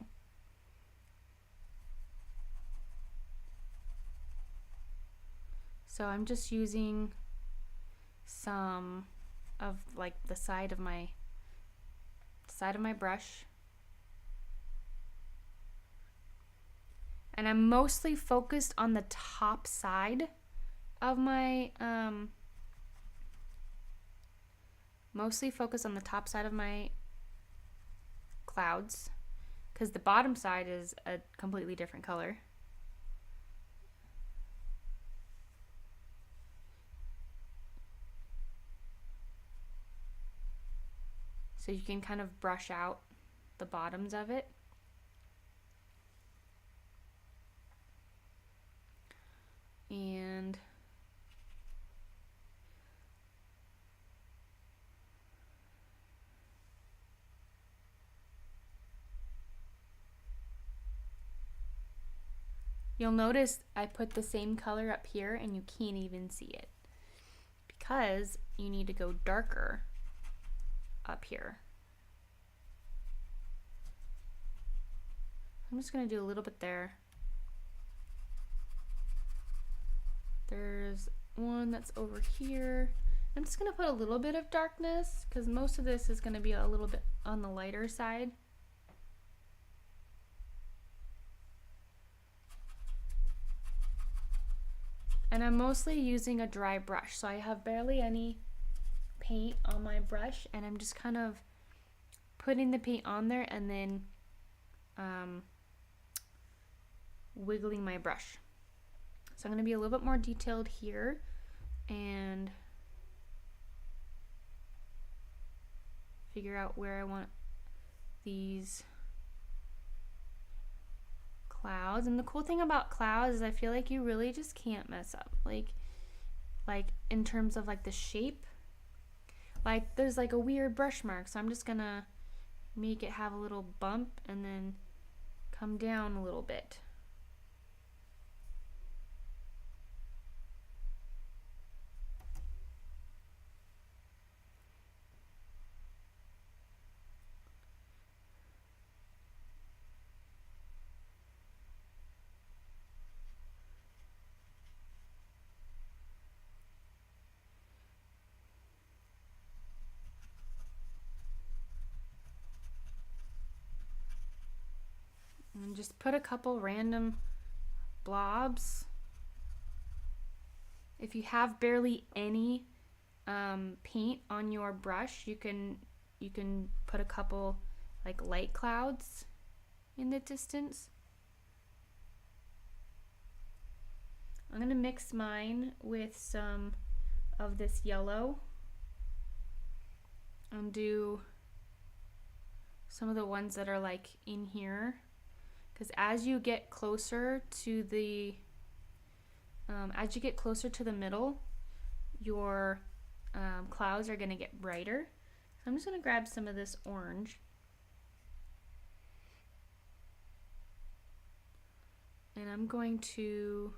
So I'm just using some of like the side of my brush. And I'm mostly focused on the top side of my clouds, because the bottom side is a completely different color. So you can kind of brush out the bottoms of it. And you'll notice I put the same color up here and you can't even see it because you need to go darker up here. I'm just going to do a little bit there. There's one that's over here. I'm just going to put a little bit of darkness because most of this is going to be a little bit on the lighter side. And I'm mostly using a dry brush, so I have barely any paint on my brush, and I'm just kind of putting the paint on there and then wiggling my brush. So I'm going to be a little bit more detailed here and figure out where I want these clouds. And the cool thing about clouds is I feel like you really just can't mess up. Like in terms of like the shape, like there's like a weird brush mark, so I'm just gonna make it have a little bump and then come down a little bit. And just put a couple random blobs. If you have barely any paint on your brush, you can put a couple like light clouds in the distance. I'm gonna mix mine with some of this yellow and do some of the ones that are like in here. Because as you get closer to the middle, your clouds are going to get brighter. So I'm just going to grab some of this orange and I'm going to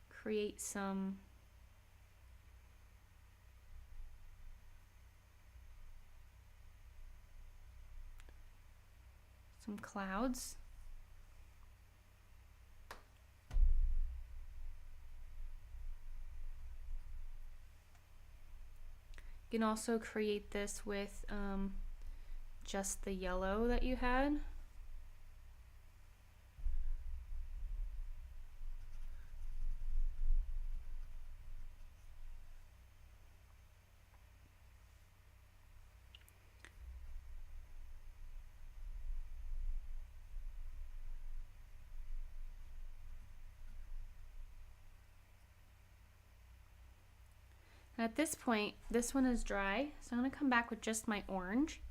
create some clouds. You can also create this with just the yellow that you had. At this point, this one is dry, so I'm going to come back with just my orange.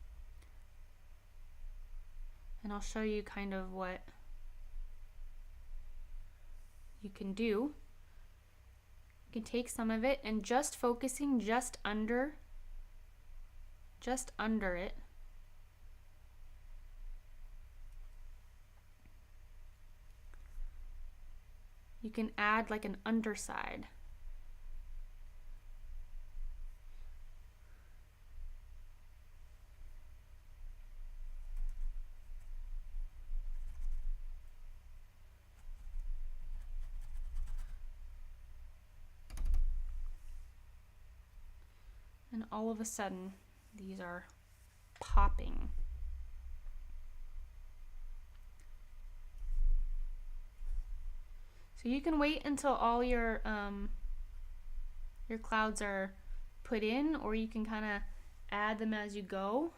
And I'll show you kind of what you can do. You can take some of it and just focusing just under it. You can add like an underside. and all of a sudden these are popping. So you can wait until all your clouds are put in, or you can kind of add them as you go.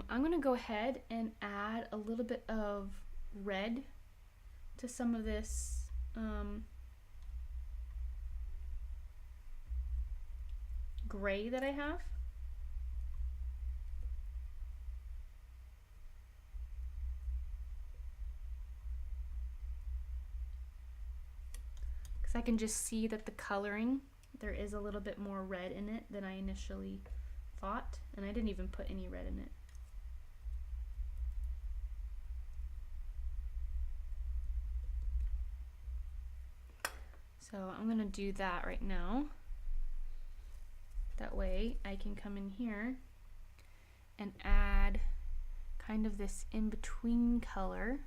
I'm gonna go ahead and add a little bit of red to some of this gray that I have. Because I can just see that the coloring, there is a little bit more red in it than I initially thought, and I didn't even put any red in it. So I'm gonna do that right now. That way I can come in here and add kind of this in-between color.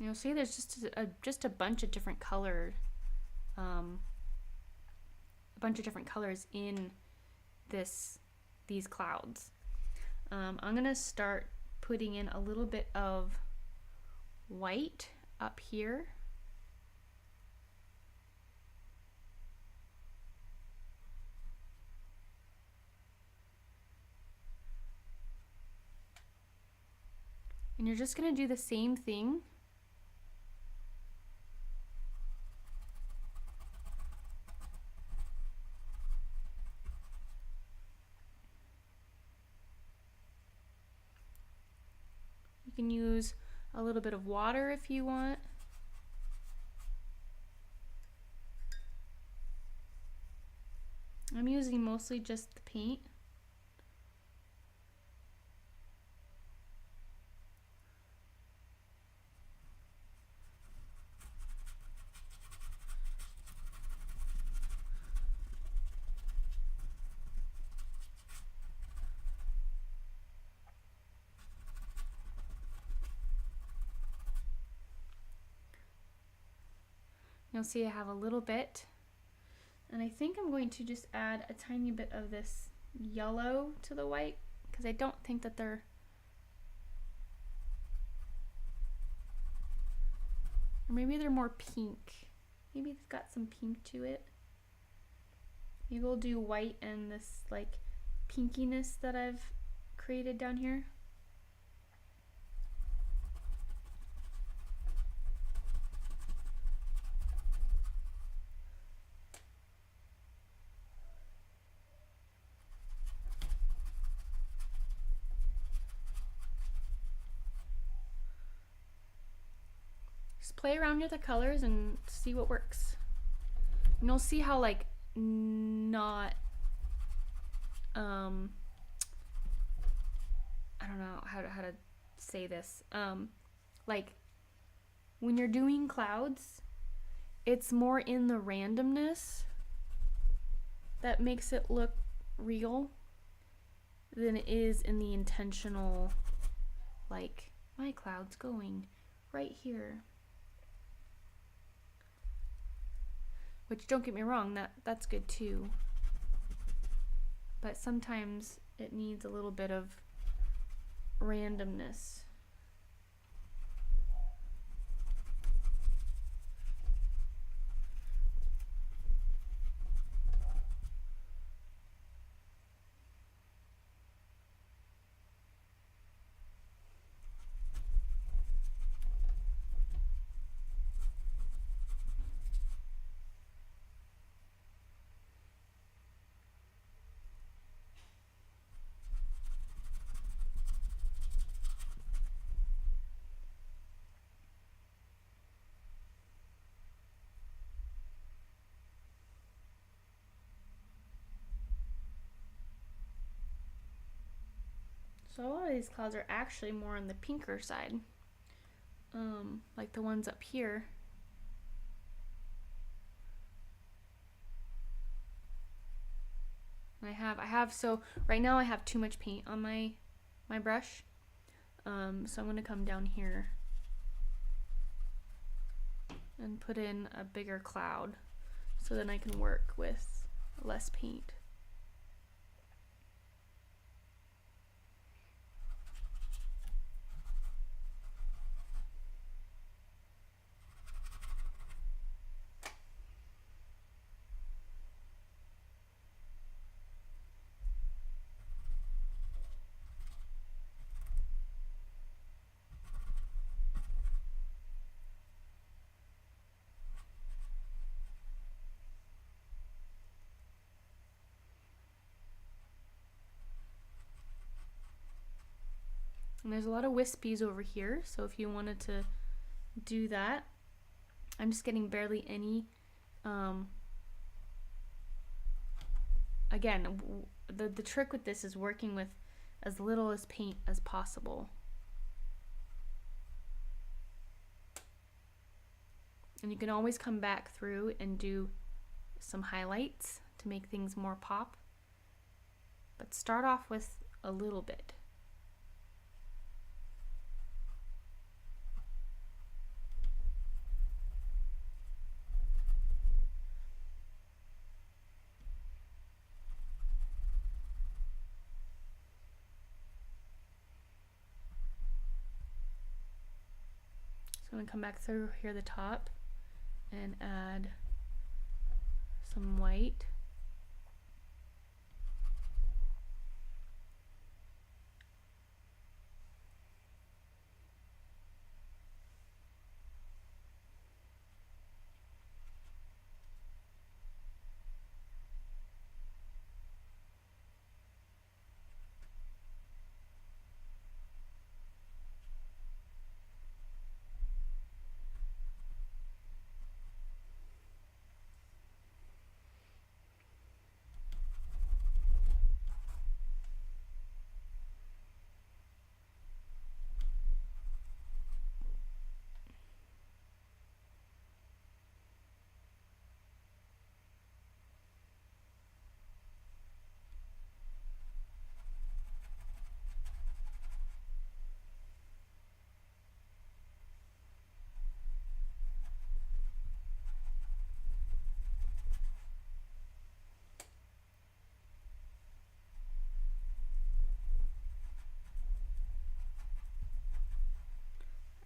You'll see there's just a bunch of different colors in these clouds. I'm gonna start putting in a little bit of white up here. And you're just gonna do the same thing . You can use a little bit of water if you want. I'm using mostly just the paint. You'll see I have a little bit, and I think I'm going to just add a tiny bit of this yellow to the white, because I don't think that they're, or maybe they're more pink. Maybe it's got some pink to it. Maybe we'll do white and this like pinkiness that I've created down here. Just play around with the colors and see what works. you'll see how like not I don't know how to say this. Like when you're doing clouds, it's more in the randomness that makes it look real than it is in the intentional, like my cloud's going right here. Which, don't get me wrong, that's good too. But sometimes it needs a little bit of randomness. So a lot of these clouds are actually more on the pinker side, like the ones up here. I have so right now I have too much paint on my brush, so I'm going to come down here and put in a bigger cloud so then I can work with less paint. And there's a lot of wispies over here, so if you wanted to do that, I'm just getting barely any. Again, the trick with this is working with as little as paint as possible. And you can always come back through and do some highlights to make things more pop. But start off with a little bit. I'm going to come back through here the top and add some white.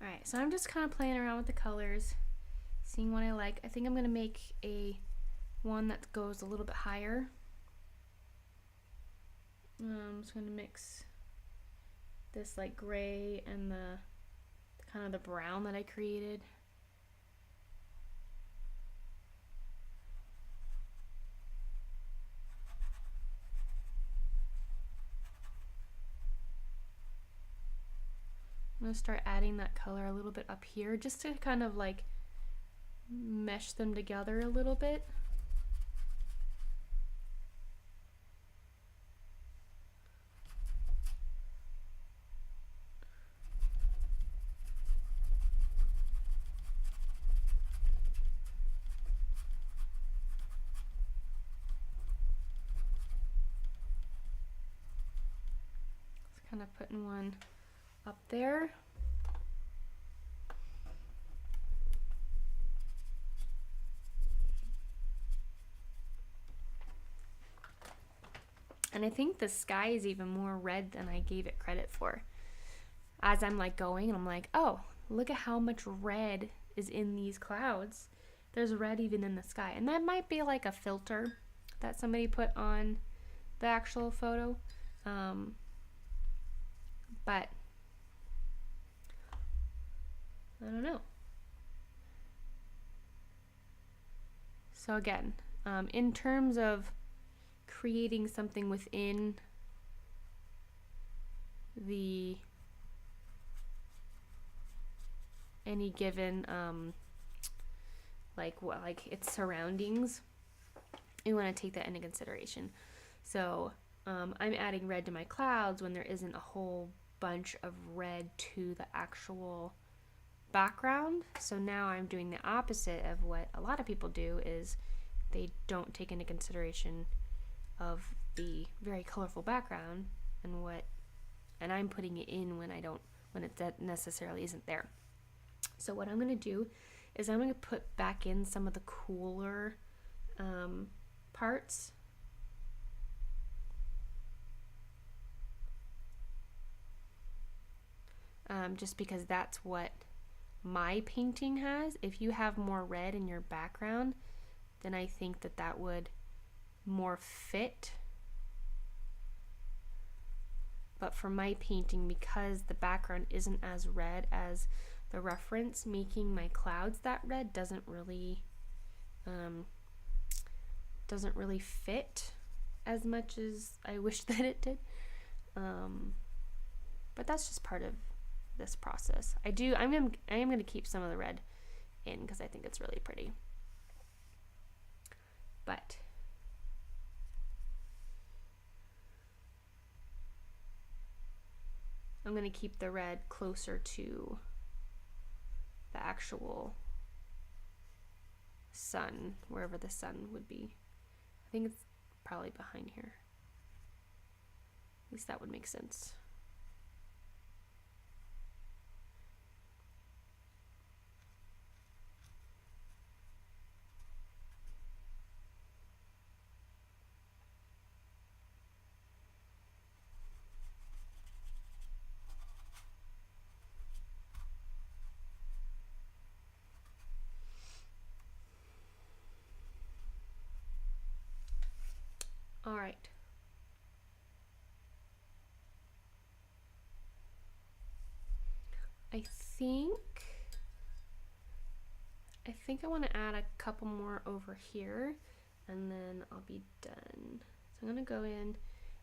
Alright, so I'm just kind of playing around with the colors, seeing what I like. I think I'm going to make one that goes a little bit higher. I'm just going to mix this like gray and the kind of the brown that I created. I'm going to start adding that color a little bit up here just to kind of like mesh them together a little bit. kind of putting one up there. And I think the sky is even more red than I gave it credit for. As I'm like going, and I'm like, oh, look at how much red is in these clouds. There's red even in the sky. And that might be like a filter that somebody put on the actual photo. But I don't know. So again, in terms of creating something within the any given like its surroundings, you want to take that into consideration. So I'm adding red to my clouds when there isn't a whole bunch of red to the actual background. So now I'm doing the opposite of what a lot of people do, is they don't take into consideration of the very colorful background and I'm putting it in when it necessarily isn't there. So what I'm going to do is I'm going to put back in some of the cooler parts. Just because that's what my painting has. If you have more red in your background, then I think that would more fit. But for my painting, because the background isn't as red as the reference, making my clouds that red doesn't really fit as much as I wish that it did. But that's just part of this process. I am going to keep some of the red in because I think it's really pretty. But I'm going to keep the red closer to the actual sun, wherever the sun would be. I think it's probably behind here. At least that would make sense. All right. I think I want to add a couple more over here and then I'll be done. So I'm going to go in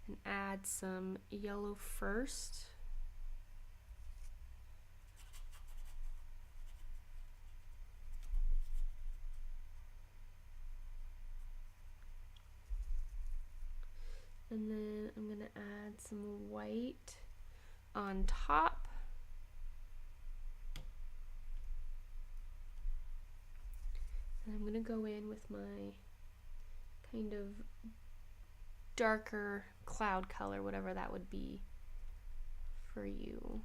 and add some yellow first. And then I'm going to add some white on top. And I'm going to go in with my kind of darker cloud color, whatever that would be for you.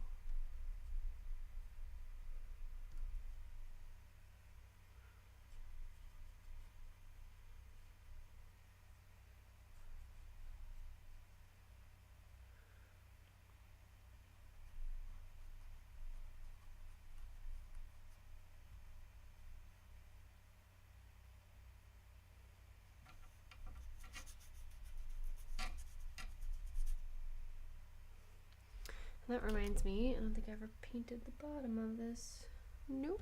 That reminds me, I don't think I ever painted the bottom of this. Nope.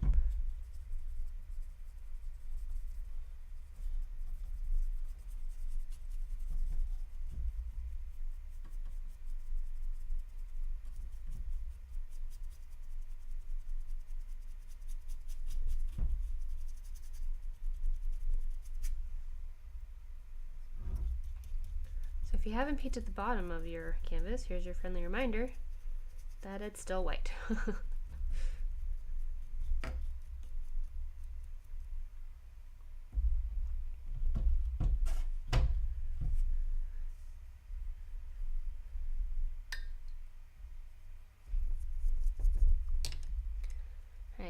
So if you haven't painted the bottom of your canvas, here's your friendly reminder that it's still white.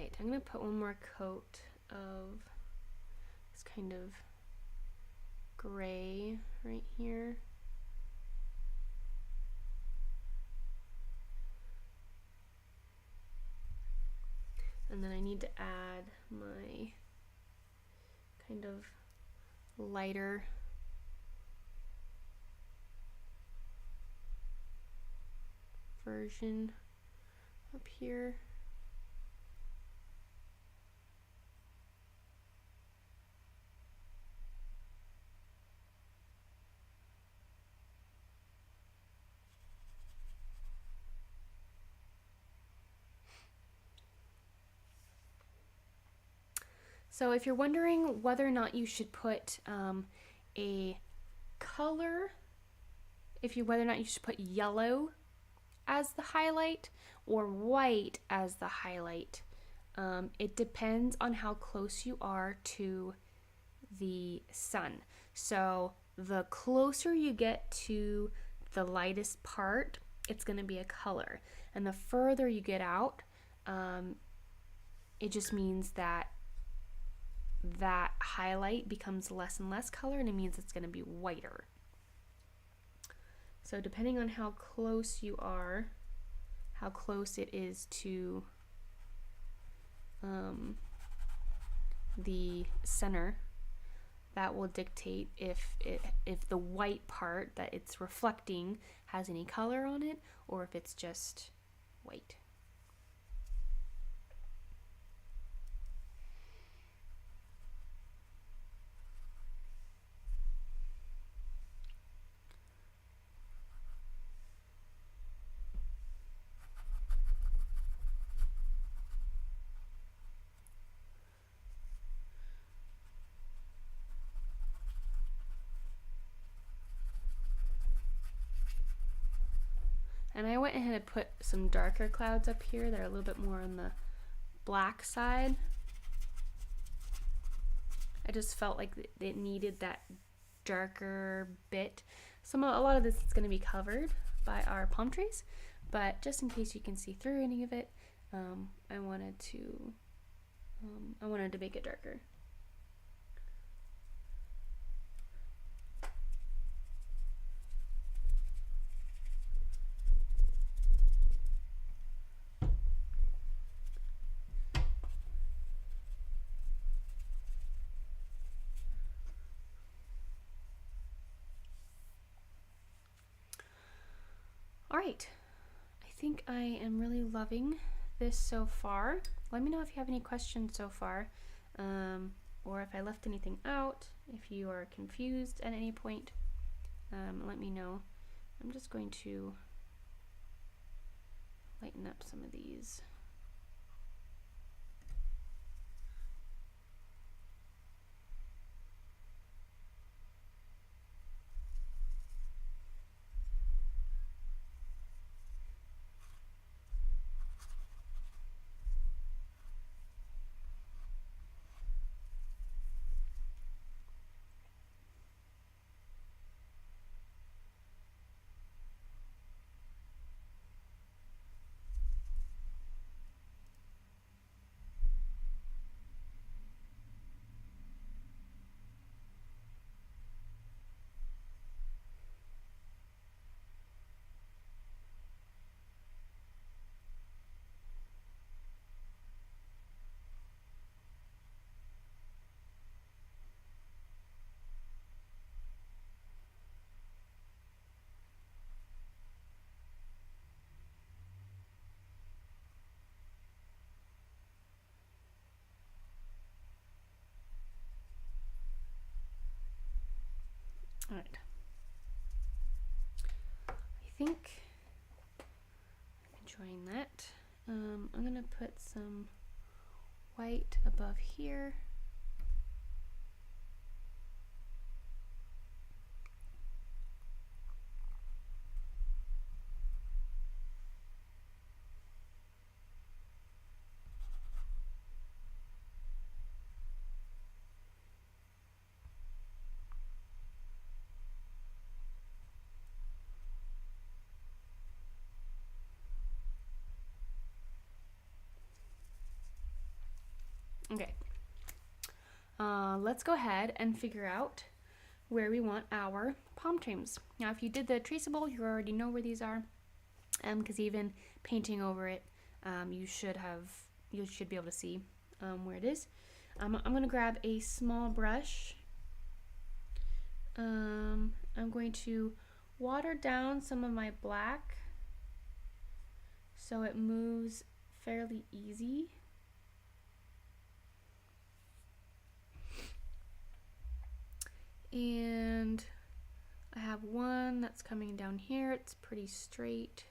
Alright, I'm going to put one more coat of this kind of gray right here. And then I need to add my kind of lighter version up here. So if you're wondering whether or not you should put a color, whether or not you should put yellow as the highlight or white as the highlight, it depends on how close you are to the sun. So the closer you get to the lightest part, it's going to be a color. And the further you get out, it just means that that highlight becomes less and less color, and it means it's going to be whiter. So depending on how close you are, how close it is to the center, that will dictate if the white part that it's reflecting has any color on it, or if it's just white. And I went ahead and put some darker clouds up here that are a little bit more on the black side. I just felt like it needed that darker bit. A lot of this is going to be covered by our palm trees, but just in case you can see through any of it, I wanted to make it darker. Alright, I think I am really loving this so far. Let me know if you have any questions so far, or if I left anything out. If you are confused at any point, let me know. I'm just going to lighten up some of these. All right. I think I'm enjoying that. I'm gonna put some white above here. Okay. Let's go ahead and figure out where we want our palm trees. Now, if you did the traceable, you already know where these are, because even painting over it, you should be able to see where it is. I'm going to grab a small brush. I'm going to water down some of my black so it moves fairly easy. And I have one that's coming down here. It's pretty straight.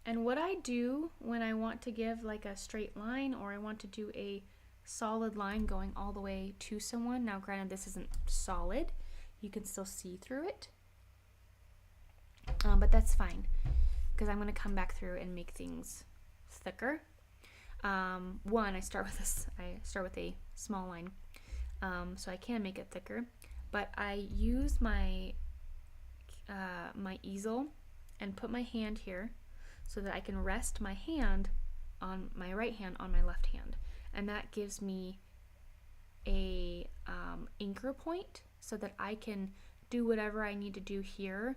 And what I do when I want to give like a straight line, or I want to do a solid line going all the way to someone, now granted this isn't solid, you can still see through it, but that's fine because I'm going to come back through and make things thicker. One, I start with a small line, so I can make it thicker, but I use my my easel and put my hand here so that I can rest my hand on my right hand on my left hand, and that gives me a anchor point so that I can do whatever I need to do here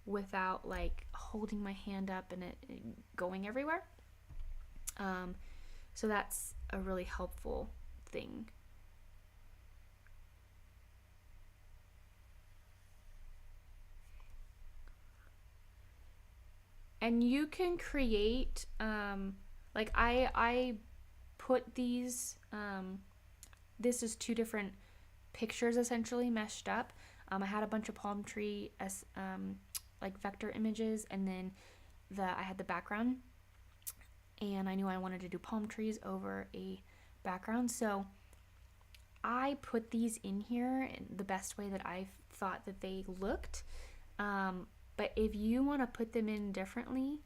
without like holding my hand up and it going everywhere. So that's a really helpful thing. And you can create, like I put these, this is two different pictures essentially meshed up. I had a bunch of palm tree as like vector images, and then I had the background, and I knew I wanted to do palm trees over a background, so I put these in here in the best way that I thought that they looked. But if you want to put them in differently,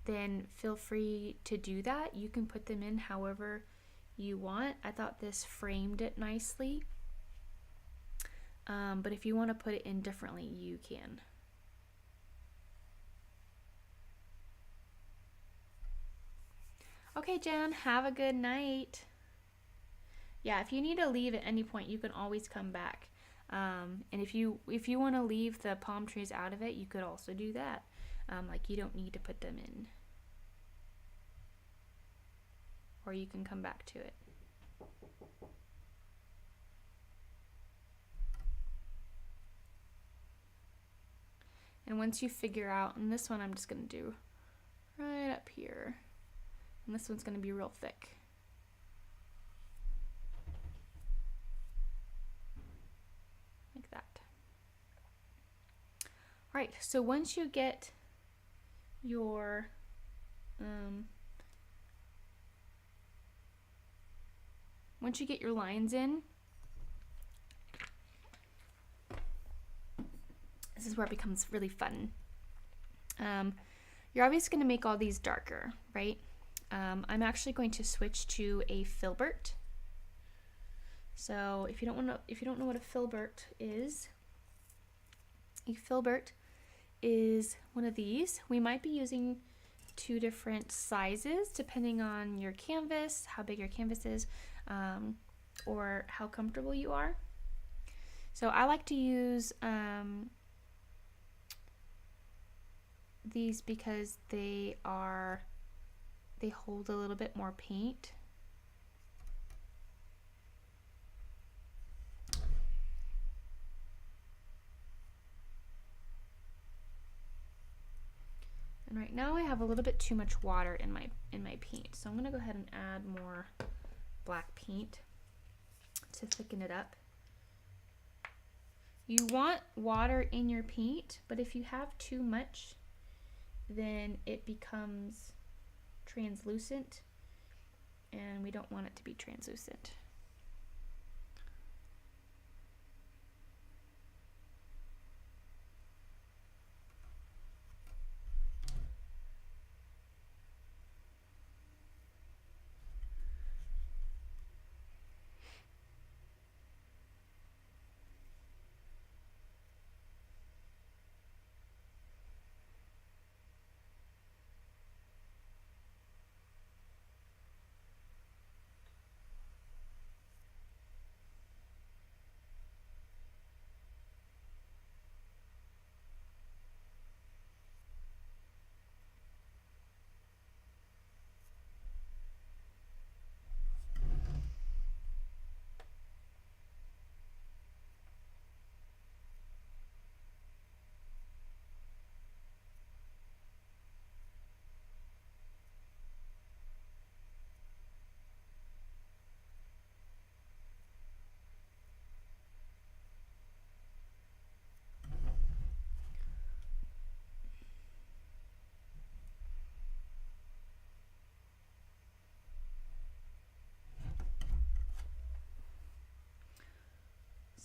then feel free to do that. You can put them in however you want. I thought this framed it nicely. But if you want to put it in differently, you can. Okay, Jen, have a good night. Yeah, if you need to leave at any point, you can always come back. And if you want to leave the palm trees out of it, you could also do that. Like you don't need to put them in. Or you can come back to it. And once you figure out, and this one I'm just going to do right up here. And this one's going to be real thick. Like that. All right, so once you get your lines in, this is where it becomes really fun. You're obviously going to make all these darker, right? I'm actually going to switch to a filbert. So if you don't know what a filbert is one of these. We might be using two different sizes depending on your canvas, how big your canvas is, or how comfortable you are. So I like to use these because they hold a little bit more paint. And right now I have a little bit too much water in my paint, so I'm going to go ahead and add more black paint to thicken it up. You want water in your paint, but if you have too much, then it becomes translucent, and we don't want it to be translucent.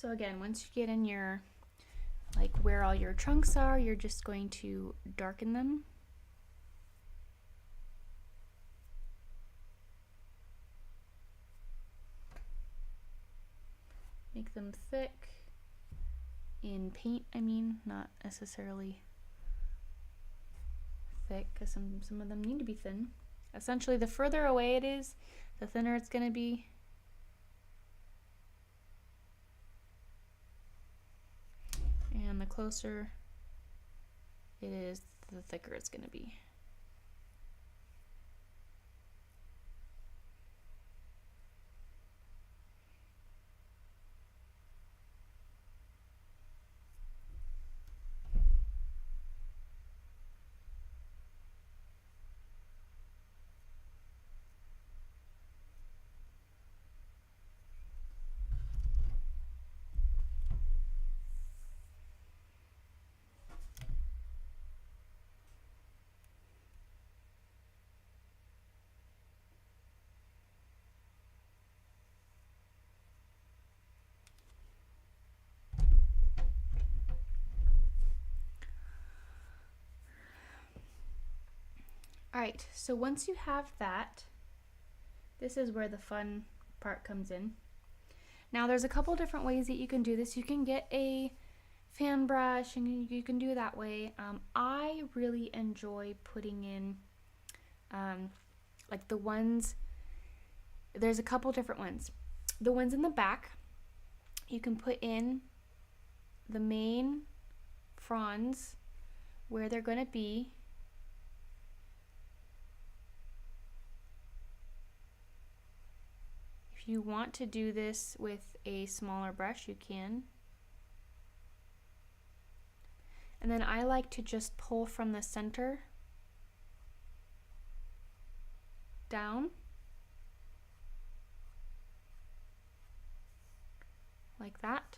So again, once you get in your, like where all your chunks are, you're just going to darken them. Make them thick. In paint, I mean, not necessarily thick, because some of them need to be thin. Essentially, the further away it is, the thinner it's going to be. And the closer it is, the thicker it's going to be. Alright, so once you have that, this is where the fun part comes in. Now there's a couple different ways that you can do this. You can get a fan brush and you can do it that way. I really enjoy putting in like the ones, there's a couple different ones. The ones in the back, you can put in the main fronds where they're going to be. If you want to do this with a smaller brush, you can. And then I like to just pull from the center down, like that.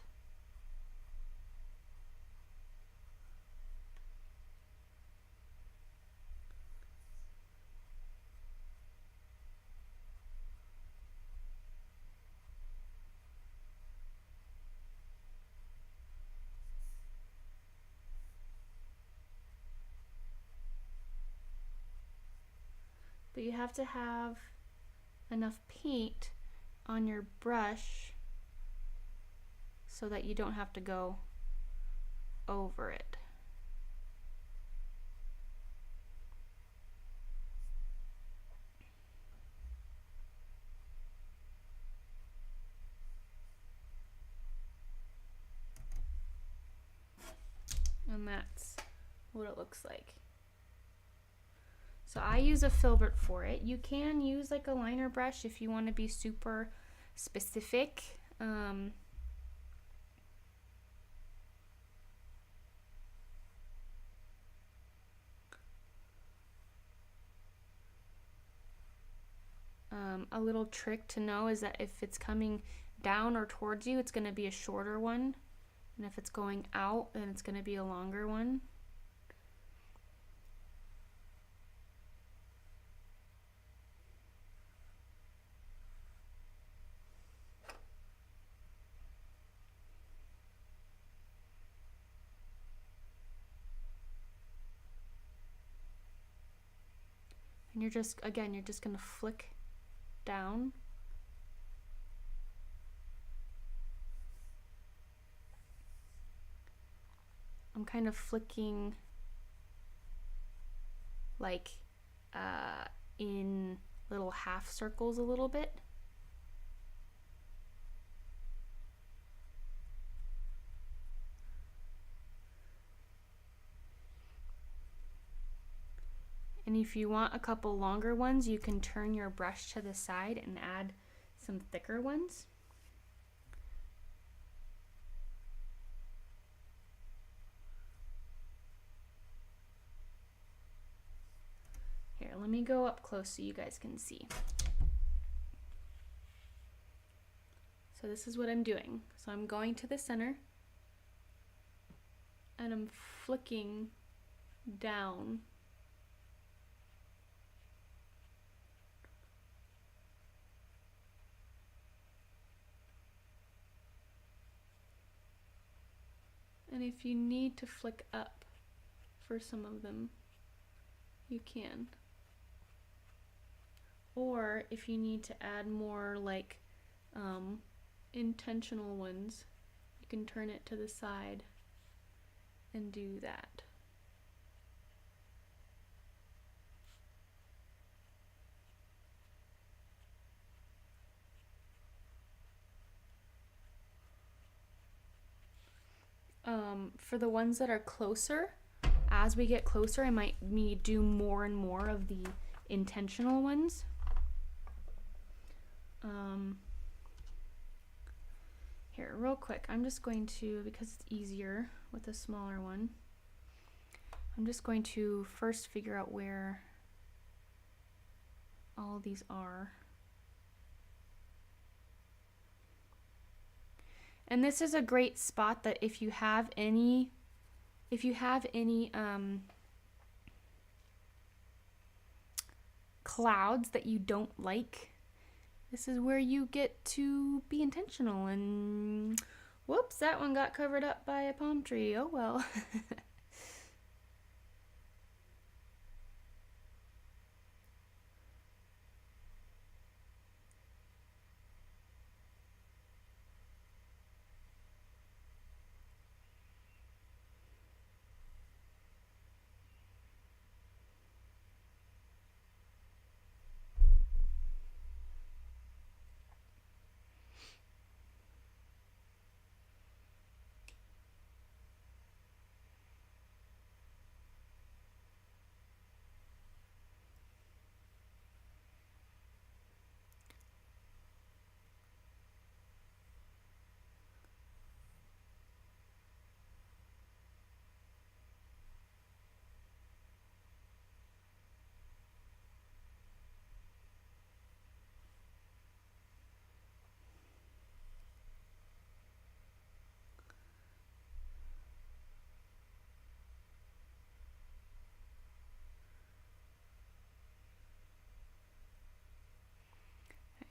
But you have to have enough paint on your brush so that you don't have to go over it. And that's what it looks like. So I use a filbert for it. You can use like a liner brush if you want to be super specific. A little trick to know is that if it's coming down or towards you, it's going to be a shorter one. And if it's going out, then it's going to be a longer one. And you're just, again, you're just going to flick down. I'm kind of flicking like in little half circles a little bit. And if you want a couple longer ones, you can turn your brush to the side and add some thicker ones. Here, let me go up close so you guys can see. So this is what I'm doing. So I'm going to the center and I'm flicking down. And if you need to flick up for some of them, you can. Or if you need to add more like intentional ones, you can turn it to the side and do that. For the ones that are closer, as we get closer, I might do more and more of the intentional ones. Here, real quick, I'm just going to, because it's easier with a smaller one, I'm just going to first figure out where all of these are. And this is a great spot that if you have any clouds that you don't like, this is where you get to be intentional. And whoops, that one got covered up by a palm tree. Oh well.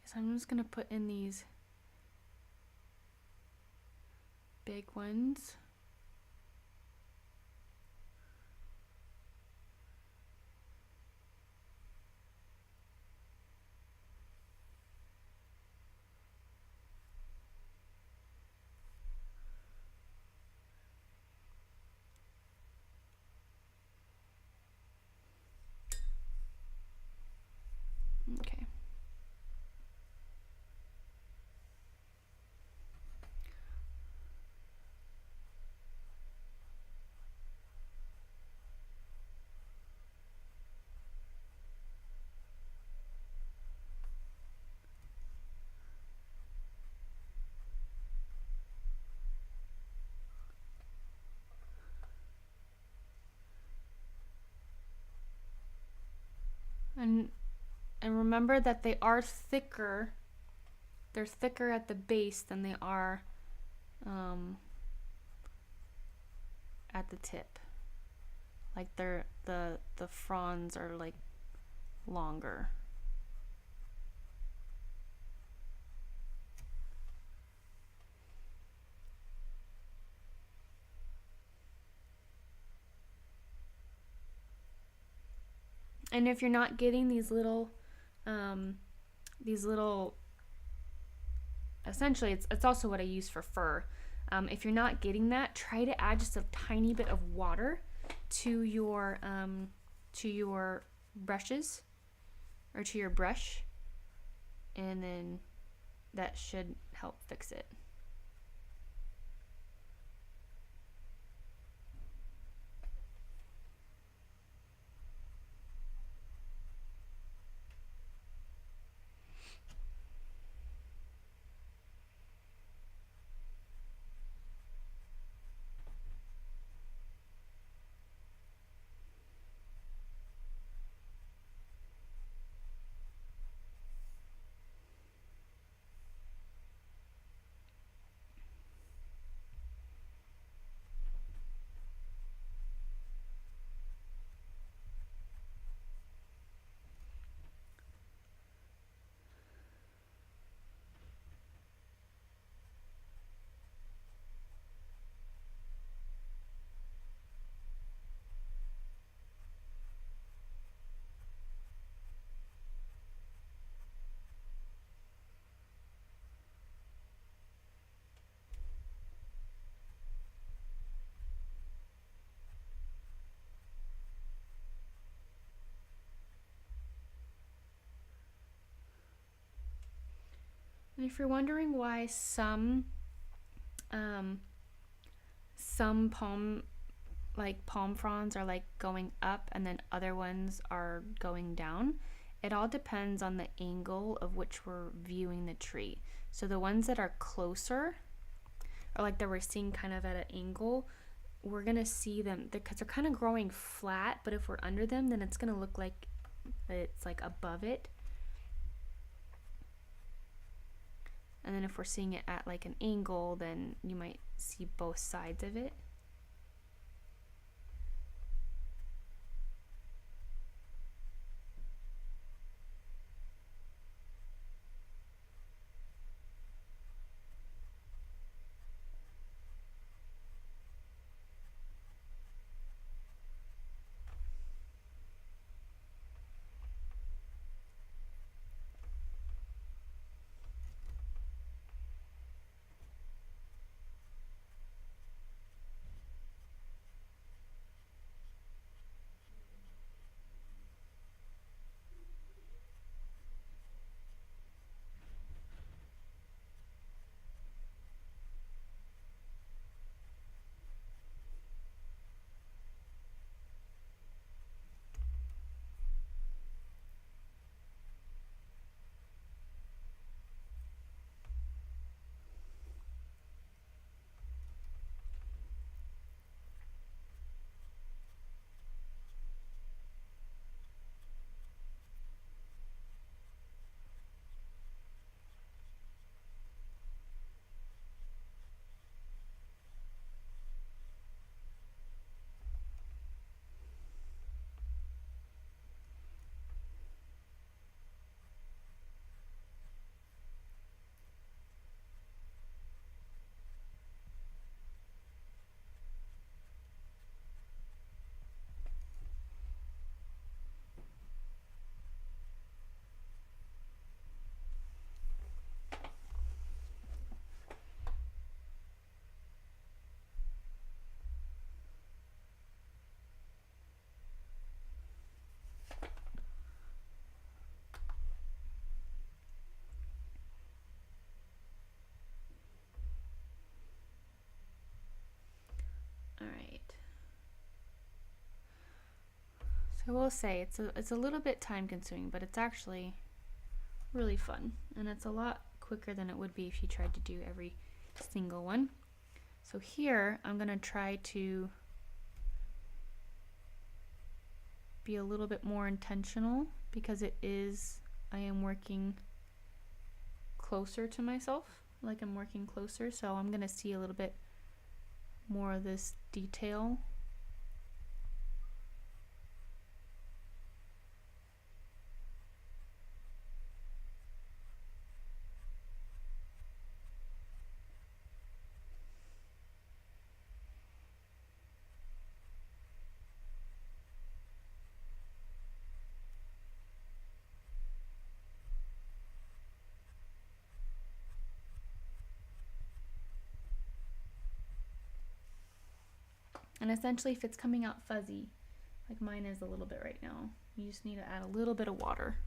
So I'm just gonna put in these big ones. Okay. And remember that they are thicker. They're thicker at the base than they are at the tip. Like the fronds are like longer. And if you're not getting these little essentially it's also what I use for fur. If you're not getting that, try to add just a tiny bit of water to your brushes, or to your brush, and then that should help fix it. And if you're wondering why some palm fronds are like going up and then other ones are going down, it all depends on the angle of which we're viewing the tree. So the ones that are closer, or like that we're seeing kind of at an angle, we're gonna see them because they're kind of growing flat, but if we're under them, then it's gonna look like it's like above it. And then if we're seeing it at like an angle, then you might see both sides of it. All right. So I will say it's a little bit time consuming, but it's actually really fun, and it's a lot quicker than it would be if you tried to do every single one. So here I'm gonna try to be a little bit more intentional because I am working closer to myself, like I'm working closer, so I'm gonna see a little bit more of this detail. And essentially, if it's coming out fuzzy, like mine is a little bit right now, you just need to add a little bit of water.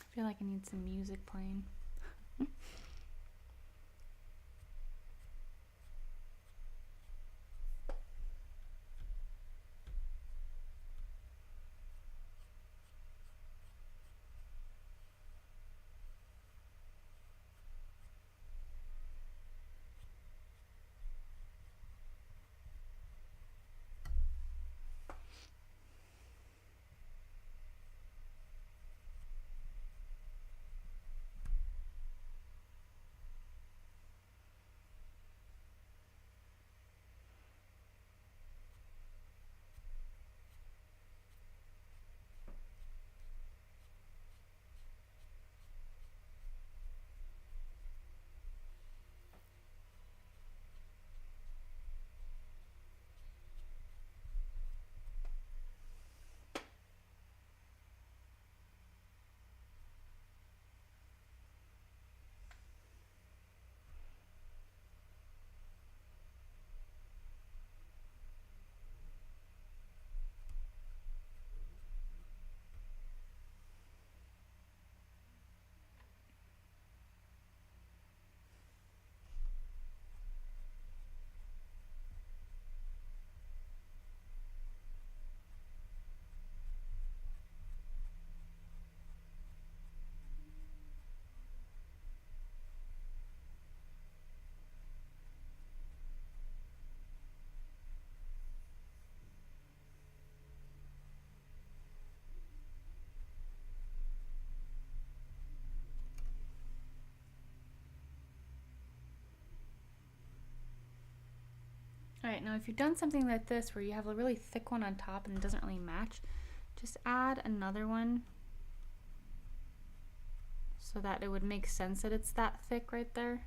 I feel like I need some music playing. Alright, now if you've done something like this where you have a really thick one on top and it doesn't really match, just add another one so that it would make sense that it's that thick right there.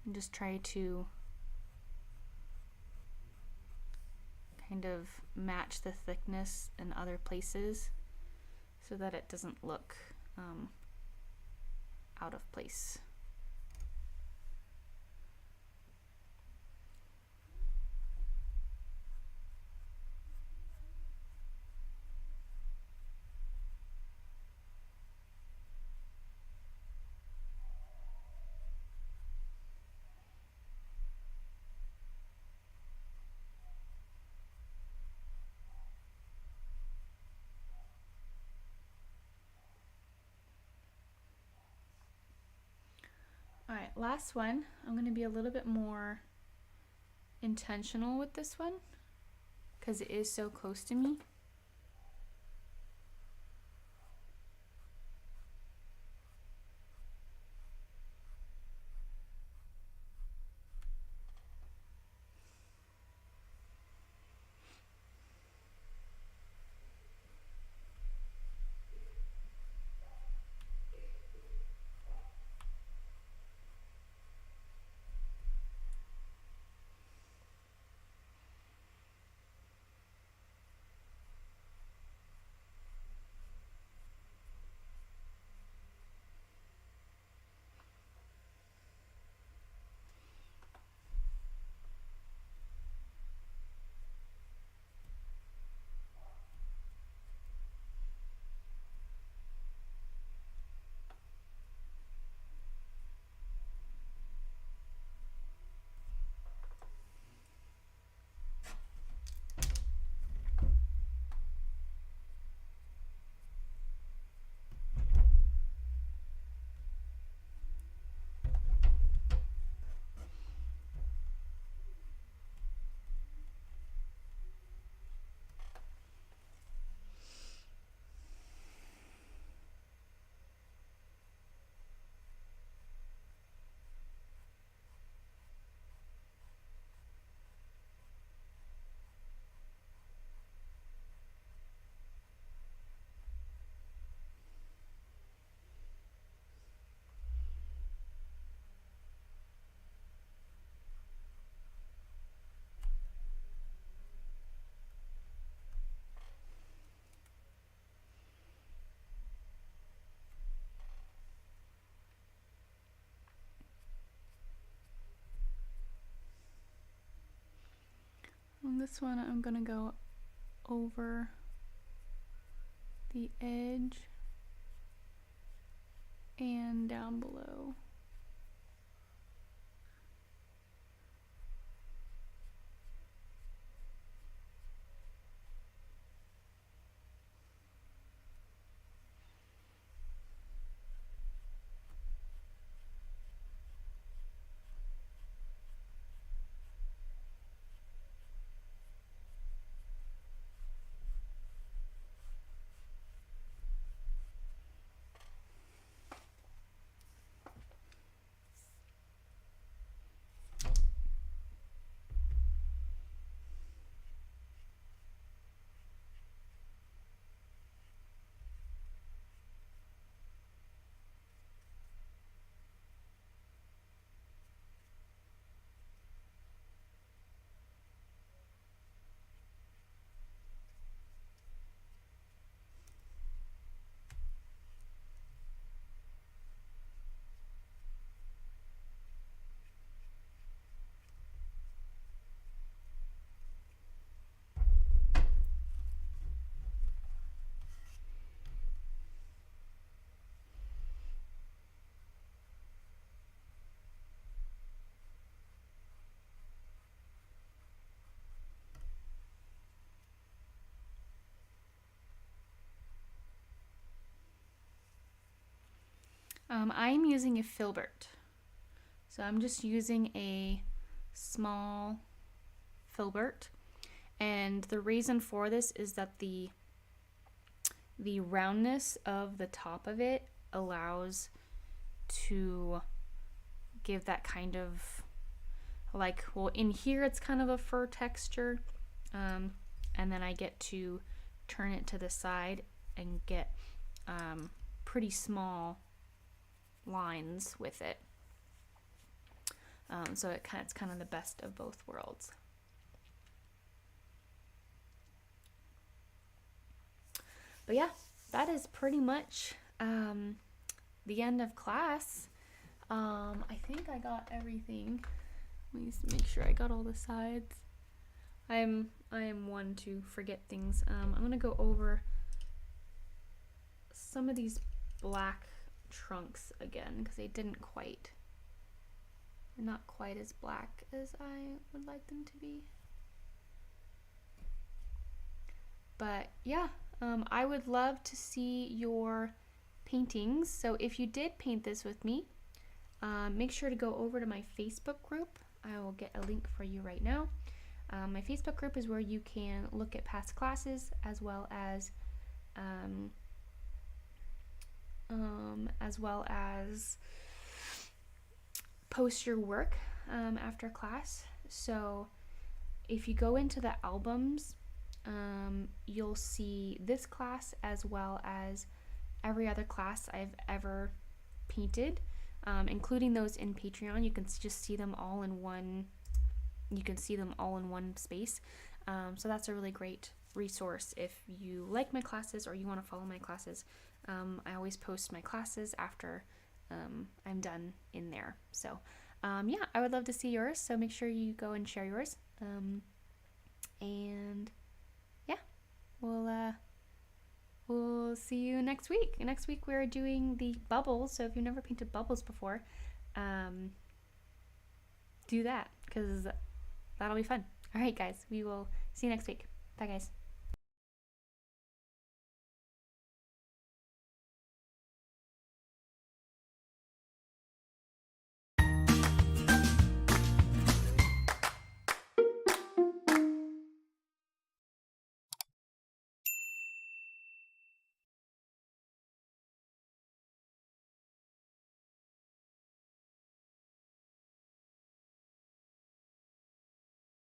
And just try to kind of match the thickness in other places so that it doesn't look out of place. Alright, last one. I'm going to be a little bit more intentional with this one because it is so close to me. On this one, I'm going to go over the edge and down below. I'm using a filbert. So I'm just using a small filbert. And the reason for this is that the roundness of the top of it allows to give that kind of like, well, in here it's kind of a fur texture, and then I get to turn it to the side and get pretty small lines with it. So it's kind of the best of both worlds. But yeah, that is pretty much the end of class. I think I got everything. Let me make sure I got all the sides. I am one to forget things. I'm gonna go over some of these black trunks again because they they're not quite as black as I would like them to be. But yeah, I would love to see your paintings. So if you did paint this with me, make sure to go over to my Facebook group. I will get a link for you right now. My Facebook group is where you can look at past classes as well as post your work after class. So if you go into the albums, you'll see this class as well as every other class I've ever painted, including those in Patreon. You can just see them all in one. You can see them all in one space. So that's a really great resource if you like my classes or you want to follow my classes. I always post my classes after I'm done in there. So yeah, I would love to see yours. So make sure you go and share yours. And yeah, we'll see you next week. Next week we're doing the bubbles. So if you've never painted bubbles before, do that because that'll be fun. All right, guys, we will see you next week. Bye, guys.